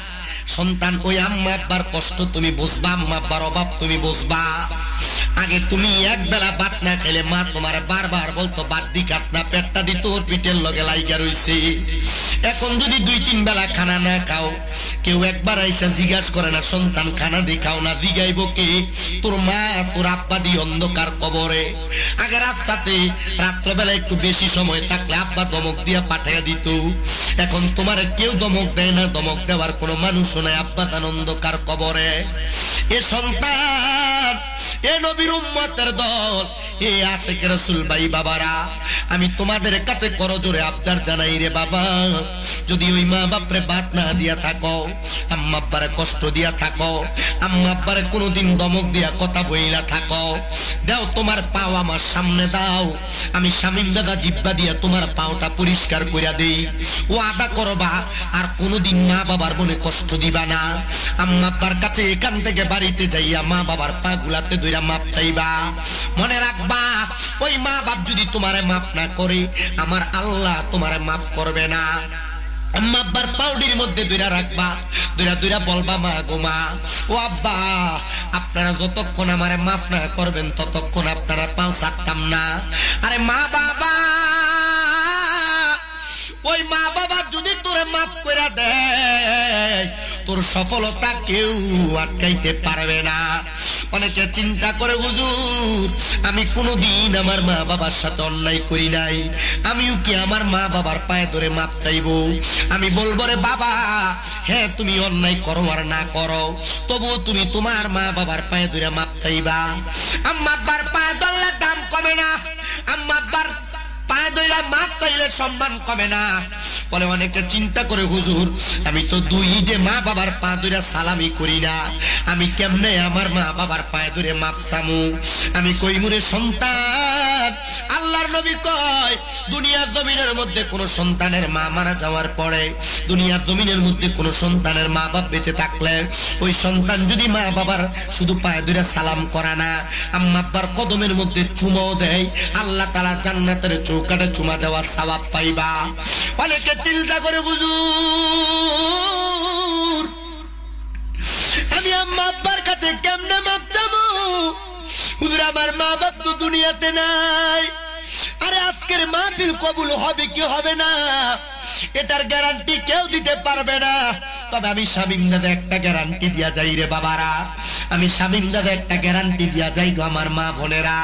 সন্তান ওই আম্মা আব্বার কষ্ট তুমি বুঝবা, আম্মা আব্বার অভাব তুমি বুঝবা। আগে তুমি এক বেলা ভাত না খেলে মা তোমার বারবার বলতো ভাত দি খাস না, পেটটা দি তোর পিঠের লগে লাইগা রইছে। এখন যদি 2-3 বেলা খানা না খাও, কেউ একবার আইসা জিজ্ঞাসা করে না সন্তান খানা দি খাও না, জিগাইব কে? তোর মা তোর আব্বা দি অন্ধকার কবরে। আগে রাস্তাতে রাত্রবেলা একটু বেশি সময় থাকলে আব্বা ধমক দিয়া পাঠাইয়া দিত, এখন তোমার কেউ ধমক দেয় না, ধমক দেওয়ার কোনো মানুষও নাই, আব্বা তার অন্ধকার কবরে। এ সন্তান, এ নবীর উম্মতের দল, এ আশিক রাসূল ভাই বাবারা, আমি তোমাদের কাছে করজোরে আবদার জানাই রে বাবা, যদি ওই মা বাপরে ভাত না দিয়া থাকো, আম্মা আব্বারে কষ্ট দিয়া থাকো, আম্মা আব্বারে কোনোদিন ধমক দিয়া কথা বইলা থাকো, দাও তোমার পাও আমার সামনে দাও, আমি শামিম দাদা জিব্বা দিয়া তোমার পাওটা পরিষ্কার কইরা দেই। ও আদা করবা, আর কোনোদিন মা বাবার মনে কষ্ট দিবা না। আম্মা আব্বার কাছে এখান থেকে বাড়িতে যাইয়া মা বাবার পা গুলাতে ধইরা মাপ চাইবা। মনে রাখবা ওই মা বাপ যদি তোমারে মাফ না করে আমার আল্লাহ তোমারে মাফ করবে না। আম্মা আব্বার পাউডির মধ্যে দুইরা রাখবা, দুইরা বলবা মা গো মা, ও আব্বা, আপনারা যতক্ষণ আমারে মাফ না করবেন ততক্ষণ আপনারা পাও ছাড়তাম না। আরে মা বাবা, ওই মা বাবা যদি তোরে মাফ করে দেয় তোর সফলতা কেউ আটকাইতে পারবে না। অনেকে চিন্তা করে হুজুর আমি কোনোদিন আমার মা বাবার সাথে অন্যায় করি নাই, আমিও কি আমার মা বাবার পায়ে ধরে মাপ চাইবো? আমি বলবো রে বাবা, হ্যাঁ তুমি অন্যায় করো আর না করো, তবুও তুমি তোমার মা বাবার পায়ে ধরে মাপ চাইবা। আম্মা আব্বার পায়ে ধরলে দাম কমে না, আম্মা আব্বার পায়ে ধরে মাপ চাইলে সম্মান কমে না। বলে অনেকে চিন্তা করে হুজুর আমি তো দুই ঈদে মা বাবার পা ধরে সালামি করি না, আমি কেমনে আমার মা বাবার পায়ে ধরে মাপ চামু? আমি কই মুরে সন্তান, আল্লাহর নবী কয় দুনিয়ার জমিনের মধ্যে কোন সন্তানের মা মারা যাওয়ার পরে, দুনিয়ার জমিনের মধ্যে কোন সন্তানের মা বাপ বেঁচে থাকলে ওই সন্তান যদি মা বাবার শুধু পায়ে ধরে সালাম করা না, আম্মা আব্বার কদমের মধ্যে চুমাও দেয়, আল্লাহ তাআলা জান্নাতের চৌকাঠে চুমা দেওয়ার সওয়াব পাইবা। অনেকে চিন্তা করে হুজুর আমি আম্মা আব্বার কাছে কেমনে মাপ চাবো? হুজুর আমার মা বাপ তো দুনিয়াতে নাই। আরে আজকের মাহফিল কবুল হবে কি হবে না এটার গ্যারান্টি কেউ দিতে পারবে না, তবে আমি শামীম দাদা একটা গ্যারান্টি দিয়া যাই রে বাবারা, আমি শামীম দাদা একটা গ্যারান্টি দিয়া যাই গো আমার মা বোনেরা।